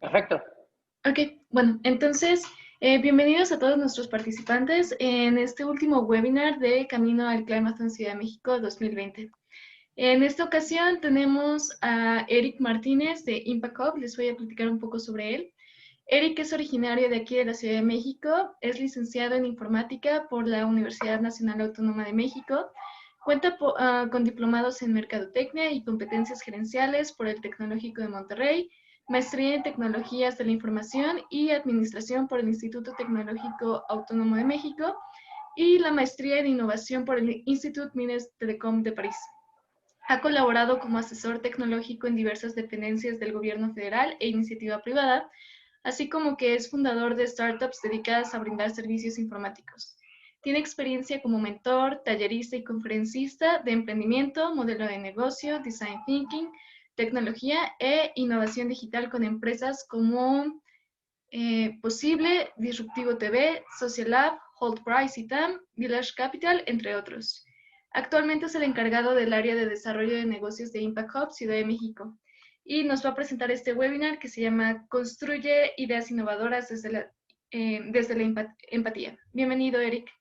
Perfecto. Ok, bueno, entonces, bienvenidos a todos nuestros participantes en este último webinar de Camino al Climathon Ciudad de México 2020. En esta ocasión tenemos a Eric Martínez de Impact Hub. Les voy a platicar un poco sobre él. Eric es originario de aquí de la Ciudad de México, es licenciado en informática por la Universidad Nacional Autónoma de México, cuenta con diplomados en Mercadotecnia y competencias gerenciales por el Tecnológico de Monterrey, maestría en Tecnologías de la Información y Administración por el Instituto Tecnológico Autónomo de México y la maestría en Innovación por el Institut Mines Telecom de París. Ha colaborado como asesor tecnológico en diversas dependencias del gobierno federal e iniciativa privada, así como que es fundador de startups dedicadas a brindar servicios informáticos. Tiene experiencia como mentor, tallerista y conferencista de emprendimiento, modelo de negocio, design thinking, tecnología e innovación digital con empresas como Posible, Disruptivo TV, Social Lab, Hold Price y TAM, Village Capital, entre otros. Actualmente es el encargado del área de desarrollo de negocios de Impact Hub Ciudad de México y nos va a presentar este webinar que se llama Construye ideas innovadoras desde la empatía. Bienvenido, Eric.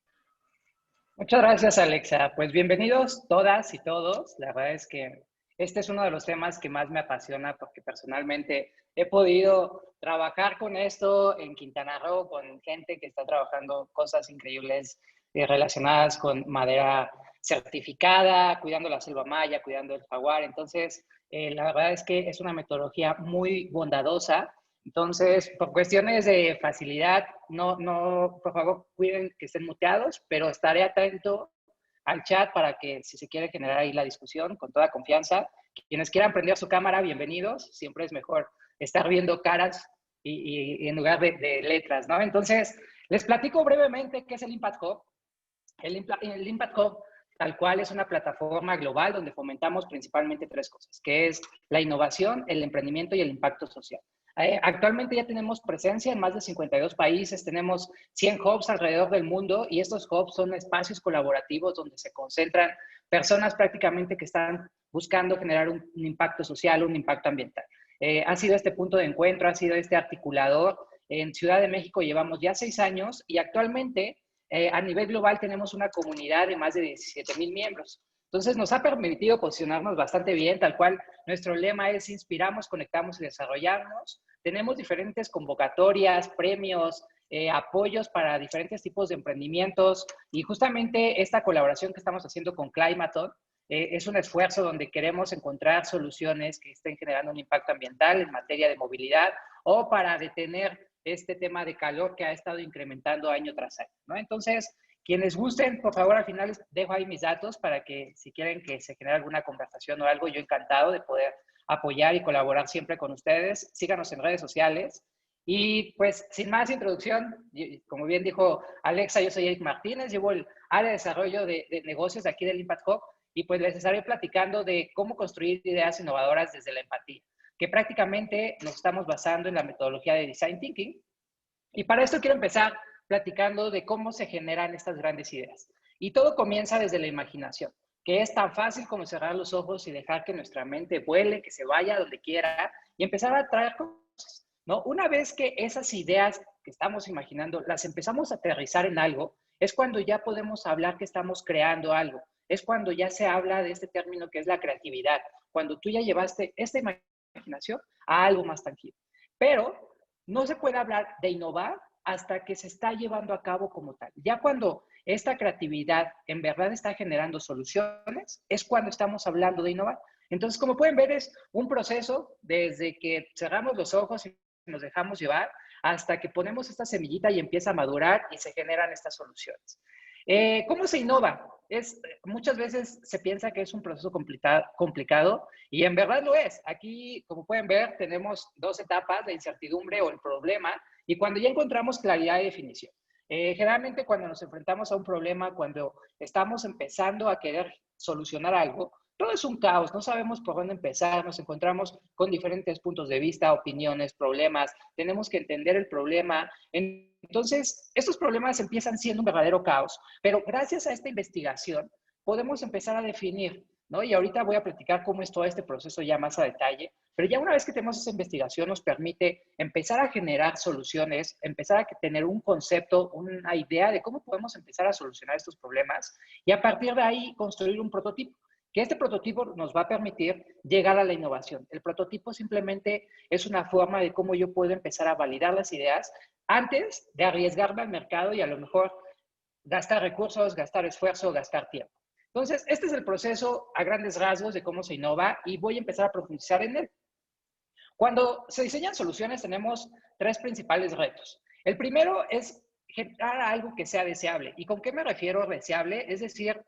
Muchas gracias, Alexa. Pues bienvenidos todas y todos. La verdad es que este es uno de los temas que más me apasiona porque personalmente he podido trabajar con esto en Quintana Roo, con gente que está trabajando cosas increíbles relacionadas con madera certificada, cuidando la selva maya, cuidando el jaguar. Entonces, la verdad es que es una metodología muy bondadosa. Entonces, por cuestiones de facilidad, por favor, cuiden que estén muteados, pero estaré atento al chat para que si se quiere generar ahí la discusión con toda confianza. Quienes quieran prender su cámara, bienvenidos. Siempre es mejor estar viendo caras y en lugar de letras, ¿no? Entonces, les platico brevemente qué es el Impact Hub. El Impact Hub, tal cual, es una plataforma global donde fomentamos principalmente tres cosas, que es la innovación, el emprendimiento y el impacto social. Actualmente ya tenemos presencia en más de 52 países, tenemos 100 hubs alrededor del mundo y estos hubs son espacios colaborativos donde se concentran personas prácticamente que están buscando generar un impacto social, un impacto ambiental. Ha sido este punto de encuentro, ha sido este articulador. En Ciudad de México llevamos ya 6 años y actualmente a nivel global tenemos una comunidad de más de 17,000 miembros. Entonces nos ha permitido posicionarnos bastante bien, tal cual nuestro lema es inspiramos, conectamos y desarrollamos. Tenemos diferentes convocatorias, premios, apoyos para diferentes tipos de emprendimientos y justamente esta colaboración que estamos haciendo con Climathon es un esfuerzo donde queremos encontrar soluciones que estén generando un impacto ambiental en materia de movilidad o para detener este tema de calor que ha estado incrementando año tras año, ¿no? Entonces, quienes gusten, por favor, al final les dejo ahí mis datos para que si quieren que se genere alguna conversación o algo, yo encantado de poder apoyar y colaborar siempre con ustedes. Síganos en redes sociales. Y pues, sin más introducción, como bien dijo Alexa, yo soy Eric Martínez, llevo el área de desarrollo de negocios de aquí del Impact Hub y pues les estaré platicando de cómo construir ideas innovadoras desde la empatía, que prácticamente nos estamos basando en la metodología de Design Thinking. Y para esto quiero empezar platicando de cómo se generan estas grandes ideas. Y todo comienza desde la imaginación, que es tan fácil como cerrar los ojos y dejar que nuestra mente vuele, que se vaya donde quiera y empezar a traer cosas, ¿no? Una vez que esas ideas que estamos imaginando las empezamos a aterrizar en algo, es cuando ya podemos hablar que estamos creando algo. Es cuando ya se habla de este término que es la creatividad, cuando tú ya llevaste esta imaginación a algo más tangible. Pero no se puede hablar de innovar hasta que se está llevando a cabo como tal. Ya cuando esta creatividad en verdad está generando soluciones, es cuando estamos hablando de innovar. Entonces, como pueden ver, es un proceso desde que cerramos los ojos y nos dejamos llevar hasta que ponemos esta semillita y empieza a madurar y se generan estas soluciones. ¿Cómo se innova? Muchas veces se piensa que es un proceso complicado y en verdad lo es. Aquí, como pueden ver, tenemos dos etapas, la incertidumbre o el problema, y cuando ya encontramos claridad de definición. Generalmente cuando nos enfrentamos a un problema, cuando estamos empezando a querer solucionar algo, todo es un caos, no sabemos por dónde empezar, nos encontramos con diferentes puntos de vista, opiniones, problemas, tenemos que entender el problema. Entonces, estos problemas empiezan siendo un verdadero caos, pero gracias a esta investigación podemos empezar a definir, ¿no? Y ahorita voy a platicar cómo es todo este proceso ya más a detalle, Pero ya una vez que tenemos esa investigación nos permite empezar a generar soluciones, empezar a tener un concepto, una idea de cómo podemos empezar a solucionar estos problemas y a partir de ahí construir un prototipo. Que este prototipo nos va a permitir llegar a la innovación. El prototipo simplemente es una forma de cómo yo puedo empezar a validar las ideas antes de arriesgarme al mercado y a lo mejor gastar recursos, gastar esfuerzo, gastar tiempo. Entonces, este es el proceso a grandes rasgos de cómo se innova y voy a empezar a profundizar en él. Cuando se diseñan soluciones tenemos tres principales retos. El primero es generar algo que sea deseable. ¿Y con qué me refiero deseable? Es decir,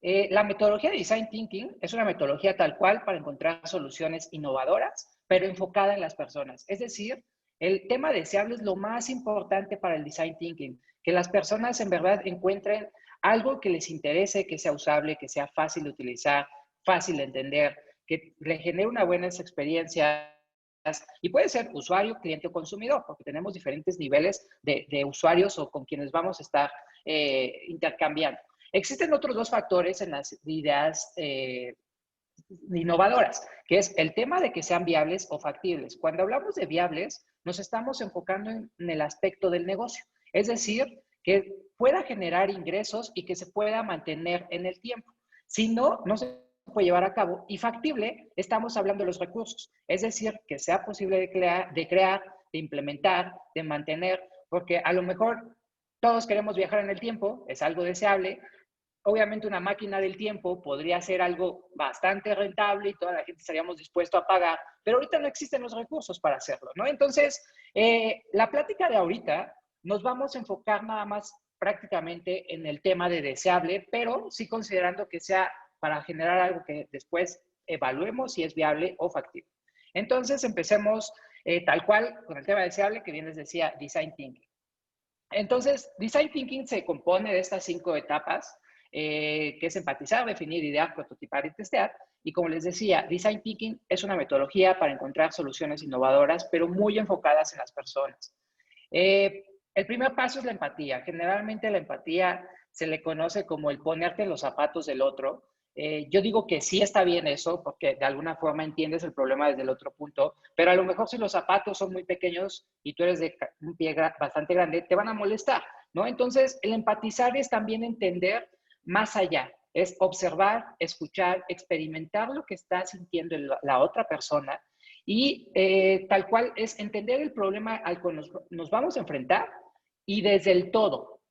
la metodología de Design Thinking es una metodología tal cual para encontrar soluciones innovadoras, pero enfocada en las personas. Es decir, el tema deseable es lo más importante para el Design Thinking, que las personas en verdad encuentren algo que les interese, que sea usable, que sea fácil de utilizar, fácil de entender, que le genere una buena experiencia. Y puede ser usuario, cliente o consumidor, porque tenemos diferentes niveles de usuarios o con quienes vamos a estar intercambiando. Existen otros dos factores en las ideas innovadoras, que es el tema de que sean viables o factibles. Cuando hablamos de viables, nos estamos enfocando en el aspecto del negocio, es decir, que pueda generar ingresos y que se pueda mantener en el tiempo. Si no, no se puede llevar a cabo. Y factible, estamos hablando de los recursos, es decir, que sea posible de crear, de implementar, de mantener, porque a lo mejor todos queremos viajar en el tiempo, es algo deseable. Obviamente una máquina del tiempo podría ser algo bastante rentable y toda la gente estaríamos dispuesto a pagar, pero ahorita no existen los recursos para hacerlo, ¿no? Entonces, la plática de ahorita nos vamos a enfocar nada más prácticamente en el tema de deseable, pero sí considerando que sea para generar algo que después evaluemos si es viable o factible. Entonces, empecemos tal cual con el tema deseable, que bien les decía, Design Thinking. Entonces, Design Thinking se compone de estas 5 etapas, que es empatizar, definir, idear, prototipar y testear. Y como les decía, Design Thinking es una metodología para encontrar soluciones innovadoras, pero muy enfocadas en las personas. El primer paso es la empatía. Generalmente la empatía se le conoce como el ponerte en los zapatos del otro. Yo digo que sí está bien eso, porque de alguna forma entiendes el problema desde el otro punto, pero a lo mejor si los zapatos son muy pequeños y tú eres de un pie bastante grande, te van a molestar, ¿no? Entonces, el empatizar es también entender más allá, es observar, escuchar, experimentar lo que está sintiendo la otra persona y tal cual es entender el problema al que nos vamos a enfrentar y desde el todo.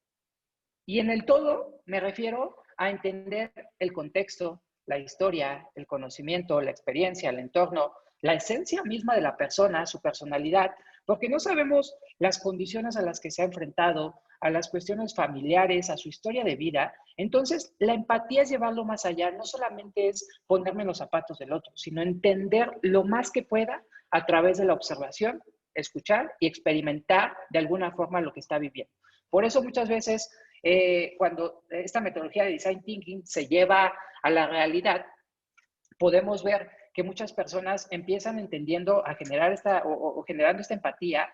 Y en el todo me refiero a entender el contexto, la historia, el conocimiento, la experiencia, el entorno, la esencia misma de la persona, su personalidad, porque no sabemos las condiciones a las que se ha enfrentado, a las cuestiones familiares, a su historia de vida. Entonces, la empatía es llevarlo más allá, no solamente es ponerme en los zapatos del otro, sino entender lo más que pueda a través de la observación, escuchar y experimentar de alguna forma lo que está viviendo. Por eso muchas veces cuando esta metodología de Design Thinking se lleva a la realidad, podemos ver que muchas personas empiezan entendiendo a generar o generando esta empatía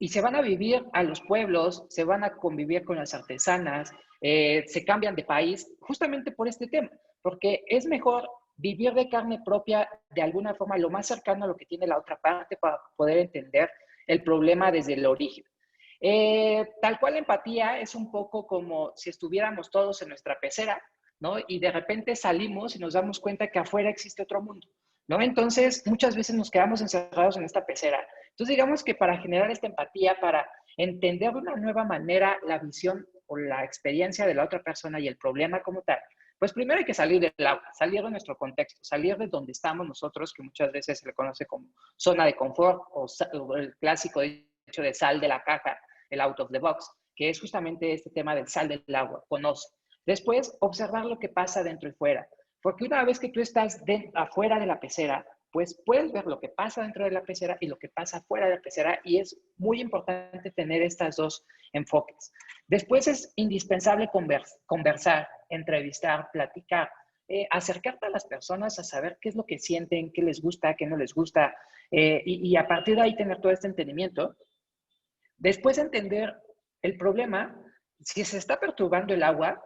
y se van a vivir a los pueblos, se van a convivir con las artesanas, se cambian de país justamente por este tema, porque es mejor vivir de carne propia de alguna forma lo más cercano a lo que tiene la otra parte para poder entender el problema desde el origen. Tal cual empatía es un poco como si estuviéramos todos en nuestra pecera, ¿no? Y de repente salimos y nos damos cuenta que afuera existe otro mundo, ¿no? Entonces, muchas veces nos quedamos encerrados en esta pecera. Entonces, digamos que para generar esta empatía, para entender de una nueva manera la visión o la experiencia de la otra persona y el problema como tal, pues primero hay que salir del agua, salir de nuestro contexto, salir de donde estamos nosotros, que muchas veces se le conoce como zona de confort o el clásico hecho de sal de la caja, el out of the box, que es justamente este tema del sal del agua, conoce. Después, observar lo que pasa dentro y fuera, porque una vez que tú estás afuera de la pecera, pues puedes ver lo que pasa dentro de la pecera y lo que pasa fuera de la pecera y es muy importante tener estas dos enfoques. Después es indispensable conversar, entrevistar, platicar, acercarte a las personas a saber qué es lo que sienten, qué les gusta, qué no les gusta y a partir de ahí tener todo este entendimiento. Después entender el problema, si se está perturbando el agua,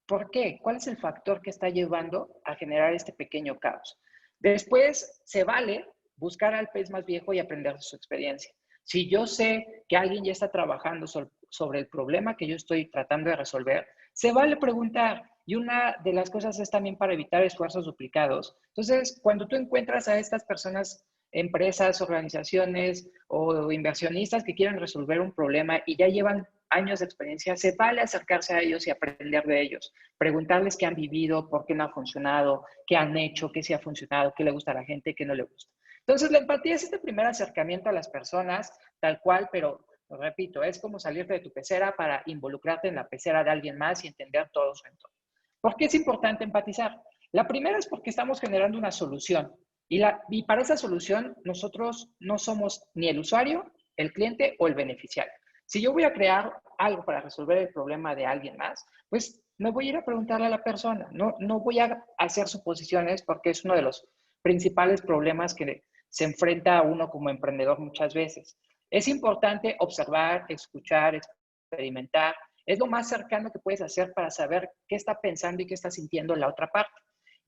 ¿por qué? ¿Cuál es el factor que está llevando a generar este pequeño caos? Después se vale buscar al pez más viejo y aprender de su experiencia. Si yo sé que alguien ya está trabajando sobre el problema que yo estoy tratando de resolver, se vale preguntar. Y una de las cosas es también para evitar esfuerzos duplicados. Entonces, cuando tú encuentras a estas personas, empresas, organizaciones o inversionistas que quieren resolver un problema y ya llevan años de experiencia, se vale acercarse a ellos y aprender de ellos, preguntarles qué han vivido, por qué no ha funcionado, qué han hecho, qué sí ha funcionado, qué le gusta a la gente, qué no le gusta. Entonces, la empatía es este primer acercamiento a las personas, tal cual, pero lo repito, es como salirte de tu pecera para involucrarte en la pecera de alguien más y entender todo su entorno. ¿Por qué es importante empatizar? La primera es porque estamos generando una solución y para esa solución nosotros no somos ni el usuario, el cliente o el beneficiario. Si yo voy a crear algo para resolver el problema de alguien más, pues me voy a ir a preguntarle a la persona, no voy a hacer suposiciones porque es uno de los principales problemas que se enfrenta a uno como emprendedor muchas veces. Es importante observar, escuchar, experimentar. Es lo más cercano que puedes hacer para saber qué está pensando y qué está sintiendo la otra parte.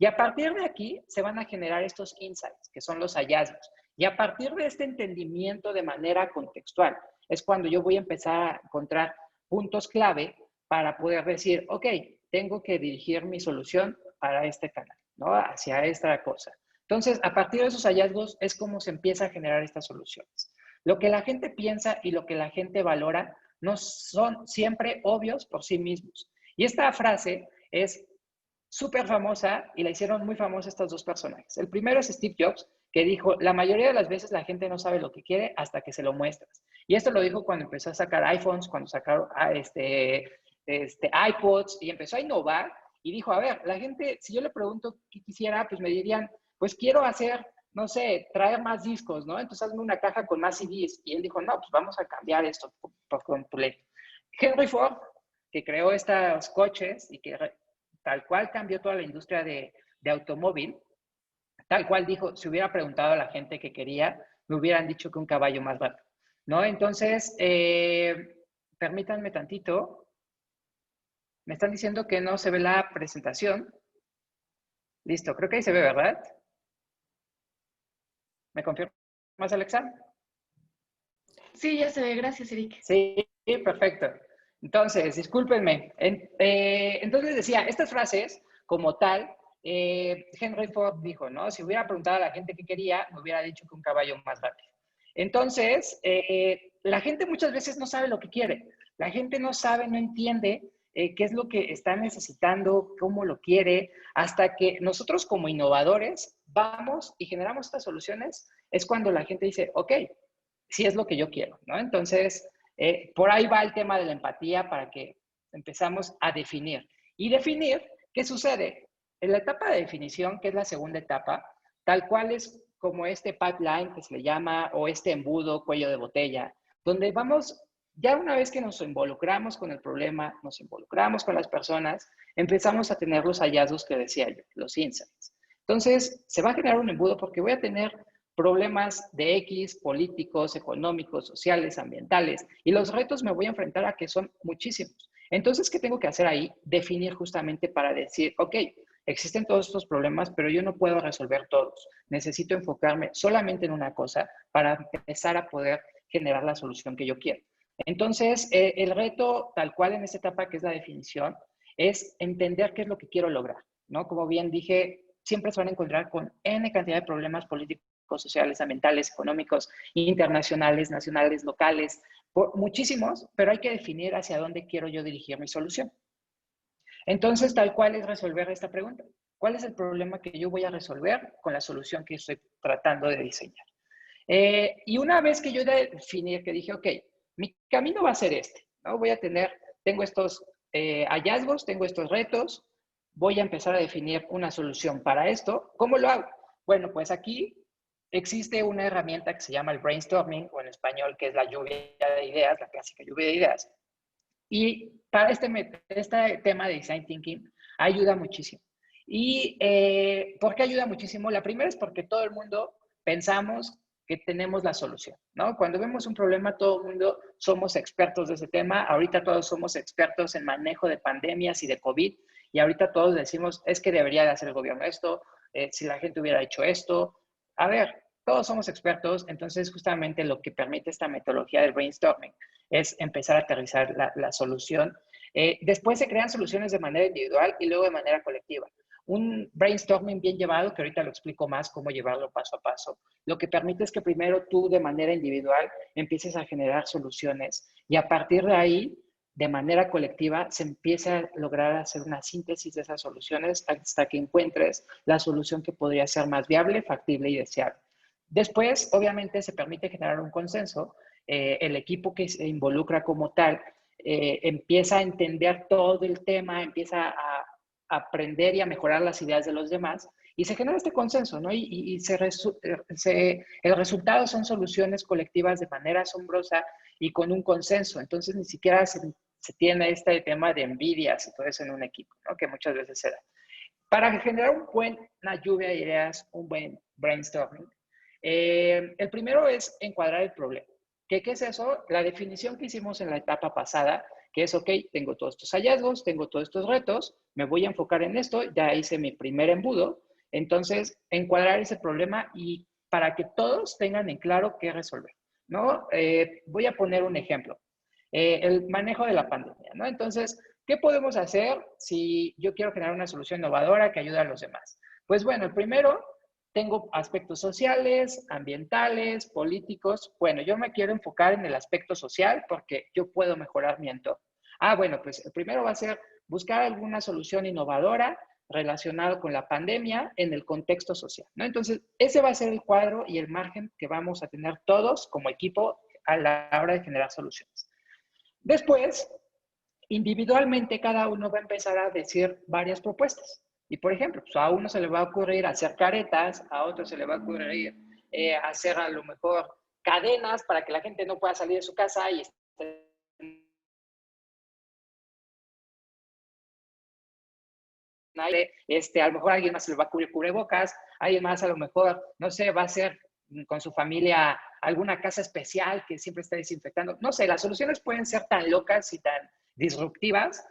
Y a partir de aquí se van a generar estos insights, que son los hallazgos. Y a partir de este entendimiento de manera contextual, es cuando yo voy a empezar a encontrar puntos clave para poder decir, ok, tengo que dirigir mi solución para este canal, ¿no? Hacia esta cosa. Entonces, a partir de esos hallazgos es como se empieza a generar estas soluciones. Lo que la gente piensa y lo que la gente valora no son siempre obvios por sí mismos. Y esta frase es súper famosa y la hicieron muy famosa estos dos personajes. El primero es Steve Jobs, que dijo, la mayoría de las veces la gente no sabe lo que quiere hasta que se lo muestras. Y esto lo dijo cuando empezó a sacar iPhones, cuando sacaron iPods y empezó a innovar y dijo, a ver, la gente, si yo le pregunto qué quisiera, pues me dirían, pues quiero hacer, no sé, traer más discos, ¿no? Entonces hazme una caja con más CDs. Y él dijo, no, pues vamos a cambiar esto por completo. Henry Ford, que creó estos coches y que tal cual cambió toda la industria de automóvil, tal cual dijo, si hubiera preguntado a la gente que quería, me hubieran dicho que un caballo más rápido, ¿no? Entonces, permítanme tantito. Me están diciendo que no se ve la presentación. Listo, creo que ahí se ve, ¿verdad? ¿Me confirmas, Alexa? Sí, ya se ve. Gracias, Eric. Sí, perfecto. Entonces, discúlpenme. Entonces decía, estas frases, como tal, Henry Ford dijo, ¿no? Si hubiera preguntado a la gente qué quería, me hubiera dicho que un caballo más rápido. Entonces, la gente muchas veces no sabe lo que quiere. La gente no sabe, no entiende qué es lo que está necesitando, cómo lo quiere, hasta que nosotros como innovadores vamos y generamos estas soluciones, es cuando la gente dice, ok, sí es lo que yo quiero, ¿no? Entonces, por ahí va el tema de la empatía para que empezamos a definir. Y definir, ¿qué sucede? En la etapa de definición, que es la segunda etapa, tal cual es como este pipeline que se le llama, o este embudo, cuello de botella, donde vamos, ya una vez que nos involucramos con el problema, nos involucramos con las personas, empezamos a tener los hallazgos que decía yo, los insights. Entonces, se va a generar un embudo porque voy a tener problemas de X, políticos, económicos, sociales, ambientales, y los retos me voy a enfrentar a que son muchísimos. Entonces, ¿qué tengo que hacer ahí? Definir justamente para decir, ok, existen todos estos problemas, pero yo no puedo resolver todos. Necesito enfocarme solamente en una cosa para empezar a poder generar la solución que yo quiero. Entonces, el reto tal cual en esta etapa, que es la definición, es entender qué es lo que quiero lograr, ¿no? Como bien dije, siempre se van a encontrar con N cantidad de problemas políticos, sociales, ambientales, económicos, internacionales, nacionales, locales, muchísimos, pero hay que definir hacia dónde quiero yo dirigir mi solución. Entonces, tal cual es resolver esta pregunta. ¿Cuál es el problema que yo voy a resolver con la solución que estoy tratando de diseñar? Y una vez que yo definí, que dije, ok, mi camino va a ser este, ¿no? Tengo estos hallazgos, tengo estos retos, voy a empezar a definir una solución para esto. ¿Cómo lo hago? Bueno, pues aquí existe una herramienta que se llama el brainstorming, o en español, que es la lluvia de ideas, la clásica lluvia de ideas. Y para este tema de design thinking ayuda muchísimo. ¿Y por qué ayuda muchísimo? La primera es porque todo el mundo pensamos que tenemos la solución, ¿no? Cuando vemos un problema, todo el mundo somos expertos de ese tema. Ahorita todos somos expertos en manejo de pandemias y de COVID. Y ahorita todos decimos, es que debería de hacer el gobierno esto, si la gente hubiera hecho esto. A ver, todos somos expertos, entonces justamente lo que permite esta metodología del brainstorming es empezar a aterrizar la solución. Después se crean soluciones de manera individual y luego de manera colectiva. Un brainstorming bien llevado, que ahorita lo explico más cómo llevarlo paso a paso, lo que permite es que primero tú de manera individual empieces a generar soluciones y a partir de ahí, de manera colectiva, se empieza a lograr hacer una síntesis de esas soluciones hasta que encuentres la solución que podría ser más viable, factible y deseable. Después, obviamente, se permite generar un consenso. El equipo que se involucra como tal empieza a entender todo el tema, empieza a aprender y a mejorar las ideas de los demás y se genera este consenso, ¿no? El resultado son soluciones colectivas de manera asombrosa y con un consenso. Entonces, ni siquiera se tiene este tema de envidias y todo eso en un equipo, ¿no? Que muchas veces se da. Para generar una lluvia de ideas, un buen brainstorming, el primero es encuadrar el problema. ¿Qué es eso? La definición que hicimos en la etapa pasada, que es, ok, tengo todos estos hallazgos, tengo todos estos retos, me voy a enfocar en esto, ya hice mi primer embudo, entonces encuadrar ese problema y para que todos tengan en claro qué resolver, ¿no? Voy a poner un ejemplo, el manejo de la pandemia, ¿no? Entonces, ¿qué podemos hacer si yo quiero generar una solución innovadora que ayude a los demás? Pues bueno, el primero, tengo aspectos sociales, ambientales, políticos. Bueno, yo me quiero enfocar en el aspecto social porque yo puedo mejorar mi entorno. Bueno, pues el primero va a ser buscar alguna solución innovadora relacionada con la pandemia en el contexto social, ¿no? Entonces, ese va a ser el cuadro y el margen que vamos a tener todos como equipo a la hora de generar soluciones. Después, individualmente cada uno va a empezar a decir varias propuestas. Y por ejemplo, pues a uno se le va a ocurrir hacer caretas, a otro se le va a ocurrir hacer a lo mejor cadenas para que la gente no pueda salir de su casa y a lo mejor a alguien más se le va a ocurrir cubrebocas, alguien más a lo mejor, no sé, va a hacer con su familia alguna casa especial que siempre está desinfectando. No sé, las soluciones pueden ser tan locas y tan disruptivas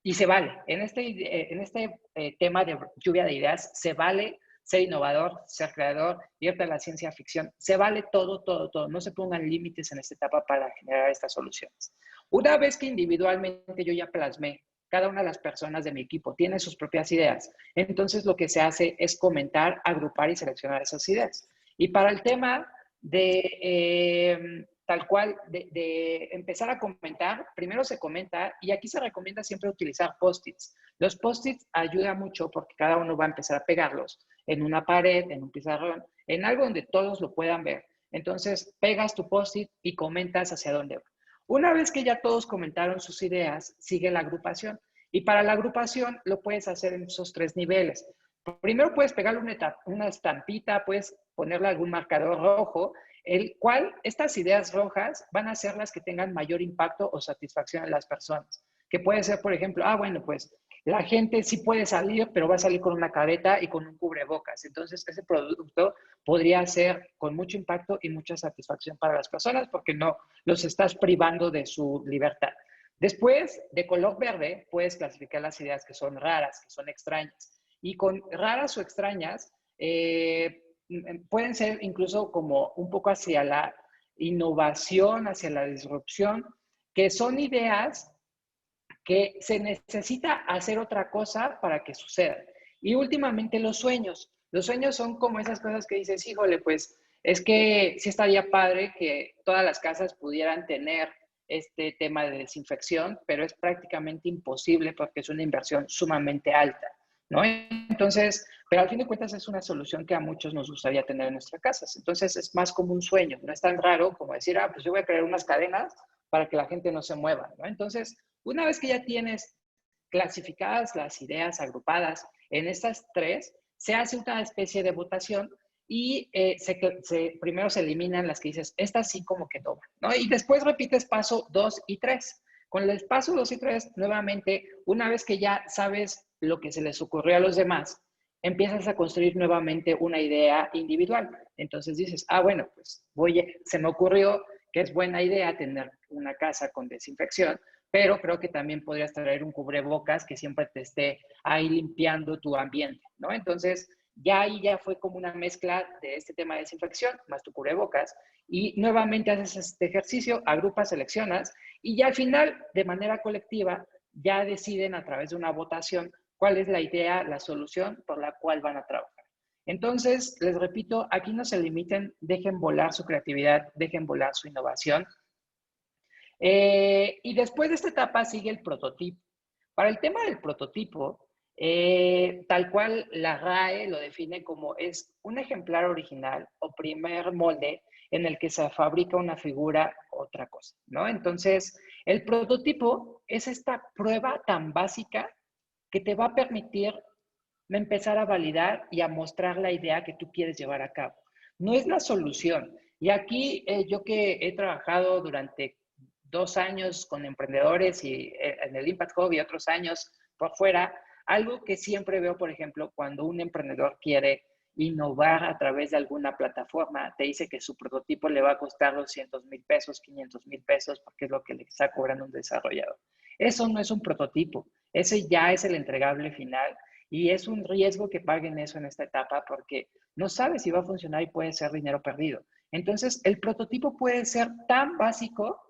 y se vale. En este tema de lluvia de ideas, se vale ser innovador, ser creador, irte a la ciencia ficción. Se vale todo, todo, todo. No se pongan límites en esta etapa para generar estas soluciones. Una vez que individualmente yo ya plasmé, cada una de las personas de mi equipo tiene sus propias ideas, entonces lo que se hace es comentar, agrupar y seleccionar esas ideas. Y para el tema de tal cual, de empezar a comentar, primero se comenta y aquí se recomienda siempre utilizar post-its. Los post-its ayudan mucho porque cada uno va a empezar a pegarlos en una pared, en un pizarrón, en algo donde todos lo puedan ver. Entonces, pegas tu post-it y comentas hacia dónde va. Una vez que ya todos comentaron sus ideas, sigue la agrupación. Y para la agrupación lo puedes hacer en esos 3 niveles. Primero puedes pegarle una estampita, puedes ponerle algún marcador rojo, el cual estas ideas rojas van a ser las que tengan mayor impacto o satisfacción en las personas. Que puede ser, por ejemplo, bueno, pues la gente sí puede salir, pero va a salir con una careta y con un cubrebocas. Entonces, ese producto podría ser con mucho impacto y mucha satisfacción para las personas porque no los estás privando de su libertad. Después, de color verde, puedes clasificar las ideas que son raras, que son extrañas. Y con raras o extrañas, pueden ser incluso como un poco hacia la innovación, hacia la disrupción, que son ideas que se necesita hacer otra cosa para que suceda. Y últimamente los sueños. Los sueños son como esas cosas que dices, híjole, pues es que sí estaría padre que todas las casas pudieran tener este tema de desinfección, pero es prácticamente imposible porque es una inversión sumamente alta, ¿no? Entonces, pero al fin de cuentas es una solución que a muchos nos gustaría tener en nuestras casas. Entonces es más como un sueño, no es tan raro como decir, pues yo voy a crear unas cadenas para que la gente no se mueva, ¿no? Entonces, una vez que ya tienes clasificadas las ideas agrupadas en estas 3, se hace una especie de votación y primero se eliminan las que dices, estas sí como que toman, ¿no? Y después repites paso 2 y 3. Con el paso 2 y 3, nuevamente, una vez que ya sabes lo que se les ocurrió a los demás, empiezas a construir nuevamente una idea individual. Entonces dices, bueno, pues se me ocurrió que es buena idea tener una casa con desinfección, pero creo que también podrías traer un cubrebocas que siempre te esté ahí limpiando tu ambiente, ¿no? Entonces, Ya ahí ya fue como una mezcla de este tema de desinfección, más tu cubrebocas, y nuevamente haces este ejercicio, agrupas, seleccionas, y ya al final, de manera colectiva, ya deciden a través de una votación cuál es la idea, la solución por la cual van a trabajar. Entonces, les repito, aquí no se limiten, dejen volar su creatividad, dejen volar su innovación. Y después de esta etapa sigue el prototipo. Para el tema del prototipo, tal cual la RAE lo define como es un ejemplar original o primer molde en el que se fabrica una figura, otra cosa, ¿no? Entonces, el prototipo es esta prueba tan básica que te va a permitir empezar a validar y a mostrar la idea que tú quieres llevar a cabo. No es la solución. Y aquí yo que he trabajado durante 2 años con emprendedores y en el Impact Hub y otros años por fuera, algo que siempre veo, por ejemplo, cuando un emprendedor quiere innovar a través de alguna plataforma, te dice que su prototipo le va a costar 200,000 pesos, 500,000 pesos, porque es lo que le está cobrando un desarrollador. Eso no es un prototipo, ese ya es el entregable final y es un riesgo que paguen eso en esta etapa porque no sabes si va a funcionar y puede ser dinero perdido. Entonces, el prototipo puede ser tan básico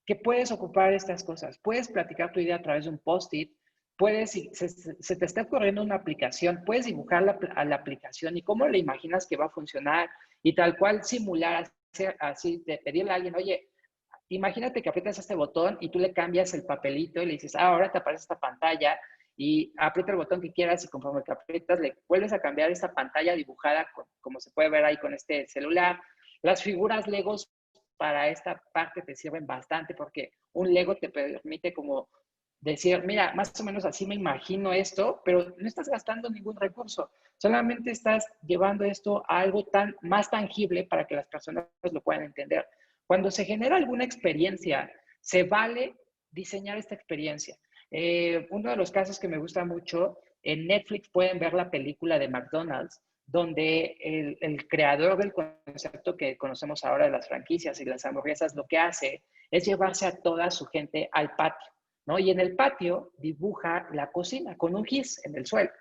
que puedes ocupar estas cosas. Puedes platicar tu idea a través de un post-it, puedes, si se te está ocurriendo una aplicación, puedes dibujar a la aplicación y cómo le imaginas que va a funcionar y tal cual simular, así, de pedirle a alguien, oye, imagínate que aprietas este botón y tú le cambias el papelito y le dices, ahora te aparece esta pantalla y aprieta el botón que quieras y conforme que aprietas le vuelves a cambiar esta pantalla dibujada como se puede ver ahí con este celular. Las figuras Legos para esta parte te sirven bastante porque un Lego te permite como decir, mira, más o menos así me imagino esto, pero no estás gastando ningún recurso, solamente estás llevando esto a algo más tangible para que las personas lo puedan entender. Cuando se genera alguna experiencia, se vale diseñar esta experiencia. Uno de los casos que me gusta mucho, en Netflix pueden ver la película de McDonald's, donde el creador del concepto que conocemos ahora de las franquicias y las hamburguesas, lo que hace es llevarse a toda su gente al patio, ¿no? Y en el patio dibuja la cocina con un gis en el suelo.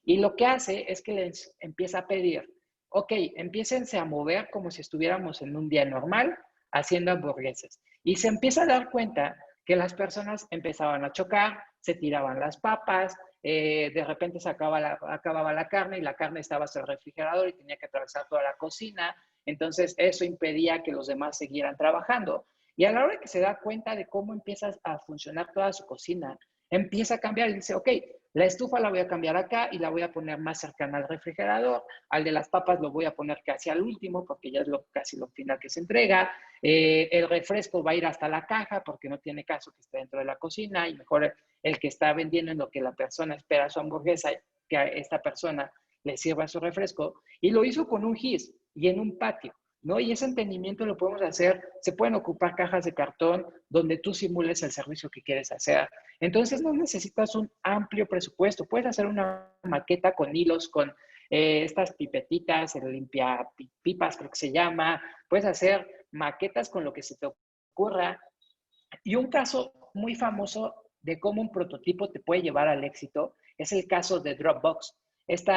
Y lo que hace es que les empieza a pedir, ok, empiécense a mover como si estuviéramos en un día normal, haciendo hamburguesas. Y se empieza a dar cuenta que las personas empezaban a chocar, se tiraban las papas, de repente se acababa la carne y la carne estaba hasta el refrigerador y tenía que atravesar toda la cocina. Entonces eso impedía que los demás siguieran trabajando. Y a la hora que se da cuenta de cómo empieza a funcionar toda su cocina, empieza a cambiar y dice, ok, la estufa la voy a cambiar acá y la voy a poner más cercana al refrigerador. Al de las papas lo voy a poner casi al último porque ya es casi lo final que se entrega. El refresco va a ir hasta la caja porque no tiene caso que esté dentro de la cocina y mejor el que está vendiendo en lo que la persona espera su hamburguesa, que a esta persona le sirva su refresco. Y lo hizo con un gis y en un patio. ¿No? Y ese entendimiento lo podemos hacer, se pueden ocupar cajas de cartón donde tú simules el servicio que quieres hacer. Entonces no necesitas un amplio presupuesto, puedes hacer una maqueta con hilos, con estas pipetitas, el limpia pipas creo que se llama, puedes hacer maquetas con lo que se te ocurra. Y un caso muy famoso de cómo un prototipo te puede llevar al éxito es el caso de Dropbox. Este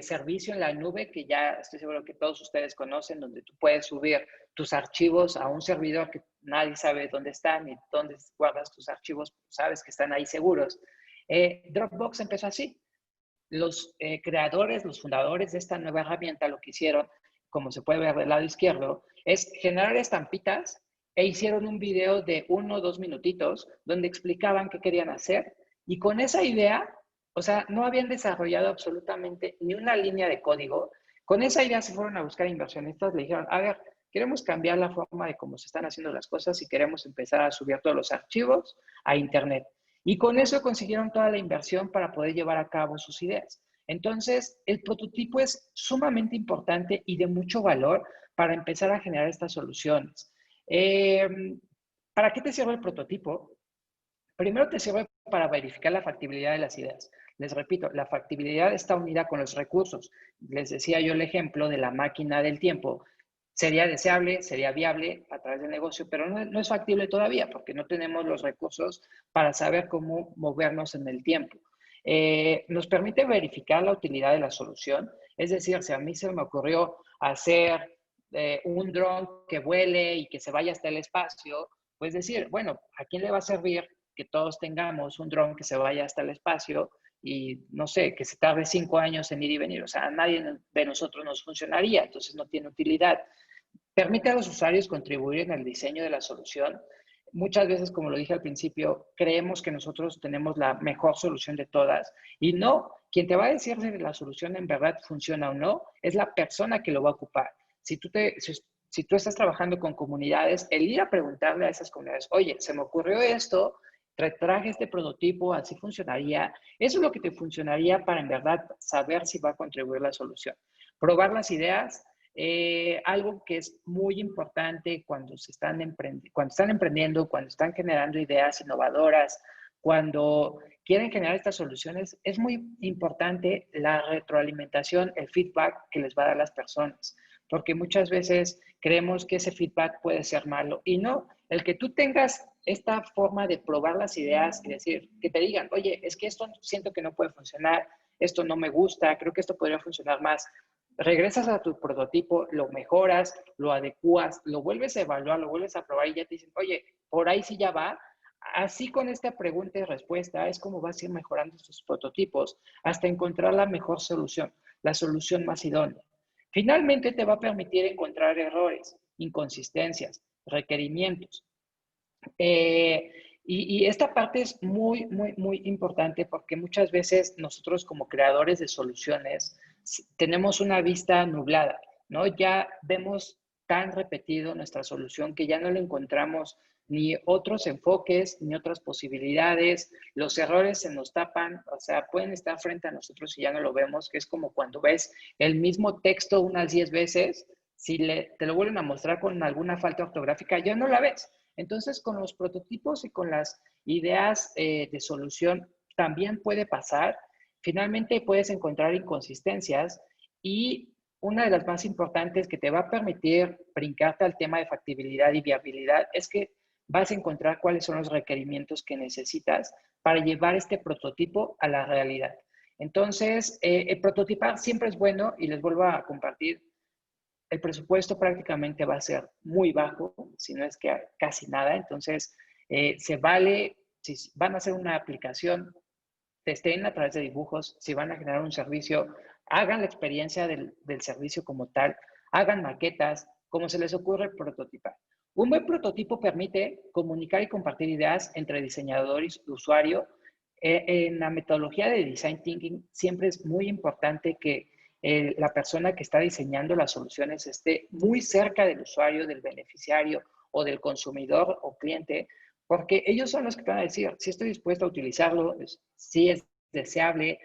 servicio en la nube que ya estoy seguro que todos ustedes conocen, donde tú puedes subir tus archivos a un servidor que nadie sabe dónde están ni dónde guardas tus archivos, sabes que están ahí seguros. Dropbox empezó así. Los creadores, los fundadores de esta nueva herramienta lo que hicieron, como se puede ver del lado izquierdo, es generar estampitas e hicieron un video de 1 o 2 minutitos donde explicaban qué querían hacer y con esa idea, o sea, no habían desarrollado absolutamente ni una línea de código. Con esa idea se fueron a buscar inversionistas, le dijeron, a ver, queremos cambiar la forma de cómo se están haciendo las cosas y queremos empezar a subir todos los archivos a Internet. Y con eso consiguieron toda la inversión para poder llevar a cabo sus ideas. Entonces, el prototipo es sumamente importante y de mucho valor para empezar a generar estas soluciones. Eh, ¿Para qué te sirve el prototipo? Primero te sirve para verificar la factibilidad de las ideas. Les repito, la factibilidad está unida con los recursos. Les decía yo el ejemplo de la máquina del tiempo. Sería deseable, sería viable a través del negocio, pero no es factible todavía porque no tenemos los recursos para saber cómo movernos en el tiempo. Nos permite verificar la utilidad de la solución. Es decir, si a mí se me ocurrió hacer un dron que vuele y que se vaya hasta el espacio, pues decir, bueno, ¿a quién le va a servir que todos tengamos un dron que se vaya hasta el espacio y, no sé, que se tarde 5 años en ir y venir? O sea, a nadie de nosotros nos funcionaría, entonces no tiene utilidad. Permite a los usuarios contribuir en el diseño de la solución. Muchas veces, como lo dije al principio, creemos que nosotros tenemos la mejor solución de todas y no, quien te va a decir si la solución en verdad funciona o no es la persona que lo va a ocupar. Si tú estás trabajando con comunidades, el ir a preguntarle a esas comunidades, oye, se me ocurrió esto, traje este prototipo, así funcionaría, eso es lo que te funcionaría para en verdad saber si va a contribuir la solución. Probar las ideas, algo que es muy importante cuando están emprendiendo, cuando están generando ideas innovadoras, cuando quieren generar estas soluciones, es muy importante la retroalimentación, el feedback que les va a dar las personas, porque muchas veces creemos que ese feedback puede ser malo y no, el que tú tengas esta forma de probar las ideas y decir, que te digan, oye, es que esto siento que no puede funcionar, esto no me gusta, creo que esto podría funcionar más. Regresas a tu prototipo, lo mejoras, lo adecuas, lo vuelves a evaluar, lo vuelves a probar y ya te dicen, oye, por ahí sí ya va. Así con esta pregunta y respuesta es como vas a ir mejorando tus prototipos hasta encontrar la mejor solución, la solución más idónea. Finalmente te va a permitir encontrar errores, inconsistencias, requerimientos. Y esta parte es muy, muy, muy importante porque muchas veces nosotros como creadores de soluciones tenemos una vista nublada, ¿no? Ya vemos tan repetido nuestra solución que ya no le encontramos ni otros enfoques, ni otras posibilidades. Los errores se nos tapan, o sea, pueden estar frente a nosotros y ya no lo vemos, que es como cuando ves el mismo texto unas 10 veces, si te lo vuelven a mostrar con alguna falta ortográfica, ya no la ves. Entonces, con los prototipos y con las ideas de solución también puede pasar. Finalmente, puedes encontrar inconsistencias y una de las más importantes que te va a permitir brincarte al tema de factibilidad y viabilidad es que vas a encontrar cuáles son los requerimientos que necesitas para llevar este prototipo a la realidad. Entonces, el prototipar siempre es bueno y les vuelvo a compartir. El presupuesto prácticamente va a ser muy bajo, si no es que casi nada. Entonces, se vale, si van a hacer una aplicación, testeen a través de dibujos, si van a generar un servicio, hagan la experiencia del servicio como tal, hagan maquetas, como se les ocurre prototipar. Un buen prototipo permite comunicar y compartir ideas entre diseñador y usuario. En la metodología de Design Thinking siempre es muy importante que la persona que está diseñando las soluciones esté muy cerca del usuario, del beneficiario o del consumidor o cliente, porque ellos son los que te van a decir si estoy dispuesto a utilizarlo, si es deseable,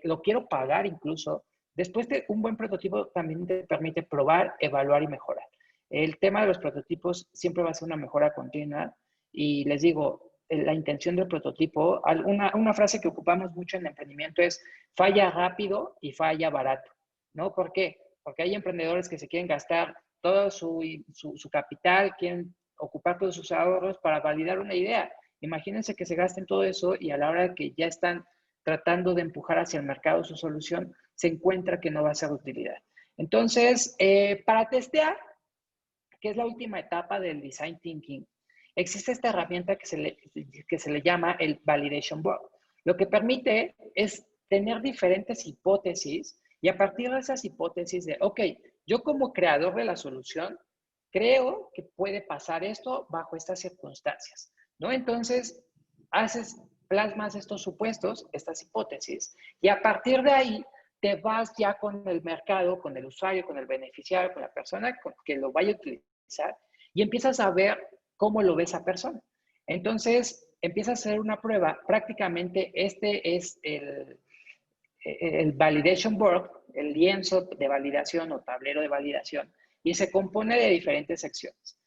lo quiero pagar incluso. Después de un buen prototipo también te permite probar, evaluar y mejorar. El tema de los prototipos siempre va a ser una mejora continua y les digo, la intención del prototipo, una frase que ocupamos mucho en el emprendimiento es falla rápido y falla barato, ¿no? ¿Por qué? Porque hay emprendedores que se quieren gastar todo su capital, quieren ocupar todos sus ahorros para validar una idea. Imagínense que se gasten todo eso y a la hora que ya están tratando de empujar hacia el mercado su solución, se encuentra que no va a ser de utilidad. Entonces, para testear, que es la última etapa del design thinking, existe esta herramienta que se le llama el validation board. Lo que permite es tener diferentes hipótesis y a partir de esas hipótesis de, ok, yo como creador de la solución, creo que puede pasar esto bajo estas circunstancias, ¿no? Entonces, plasmas estos supuestos, estas hipótesis, y a partir de ahí te vas ya con el mercado, con el usuario, con el beneficiario, con la persona que lo vaya a utilizar y empiezas a ver cómo lo ve esa persona. Entonces, empiezas a hacer una prueba. Prácticamente este es el validation board, el lienzo de validación o tablero de validación, y se compone de diferentes secciones.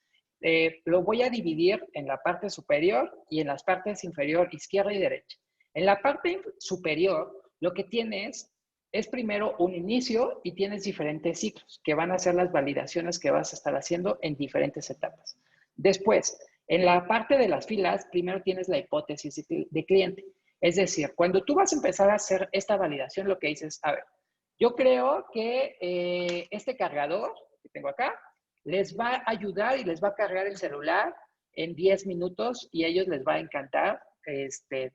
Lo voy a dividir en la parte superior y en las partes inferior, izquierda y derecha. En la parte superior, lo que tienes es primero un inicio y tienes diferentes ciclos que van a ser las validaciones que vas a estar haciendo en diferentes etapas. Después, en la parte de las filas, primero tienes la hipótesis de cliente. Es decir, cuando tú vas a empezar a hacer esta validación, lo que dices, a ver, yo creo que este cargador que tengo acá les va a ayudar y les va a cargar el celular en 10 minutos y a ellos les va a encantar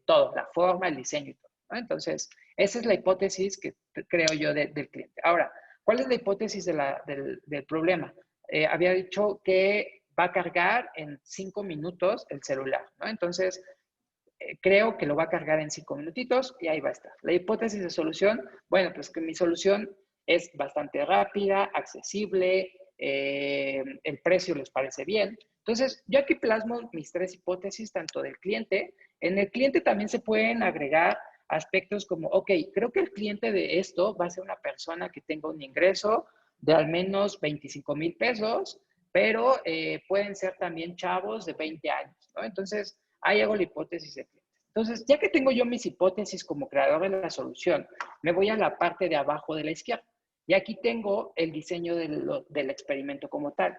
todo, la forma, el diseño y todo, ¿no? Entonces, esa es la hipótesis que creo yo del cliente. Ahora, ¿cuál es la hipótesis del problema? Había dicho que va a cargar en 5 minutos el celular, ¿no? Entonces, creo que lo va a cargar en 5 minutitos y ahí va a estar. La hipótesis de solución, bueno, pues que mi solución es bastante rápida, accesible, el precio les parece bien. Entonces, yo aquí plasmo mis 3 hipótesis, tanto del cliente. En el cliente también se pueden agregar aspectos como, ok, creo que el cliente de esto va a ser una persona que tenga un ingreso de al menos 25,000 pesos, pero pueden ser también chavos de 20 años, ¿no? Entonces, ahí hago la hipótesis de cliente. Entonces, ya que tengo yo mis hipótesis como creador de la solución, me voy a la parte de abajo de la izquierda. Y aquí tengo el diseño del experimento como tal,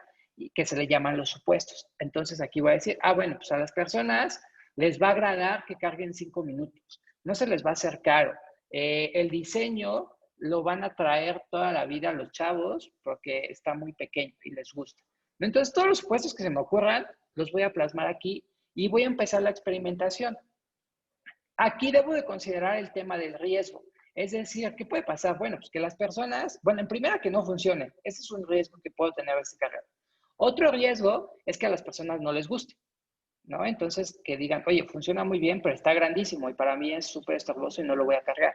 que se le llaman los supuestos. Entonces, aquí voy a decir, bueno, pues a las personas les va a agradar que carguen 5 minutos. No se les va a hacer caro. El diseño lo van a traer toda la vida a los chavos porque está muy pequeño y les gusta. Entonces, todos los supuestos que se me ocurran, los voy a plasmar aquí y voy a empezar la experimentación. Aquí debo de considerar el tema del riesgo. Es decir, ¿qué puede pasar? Bueno, pues que las personas, bueno, en primera que no funcionen. Ese es un riesgo que puedo tener este carrera. Otro riesgo es que a las personas no les guste, ¿no? Entonces, que digan, oye, funciona muy bien, pero está grandísimo y para mí es súper estorboso y no lo voy a cargar.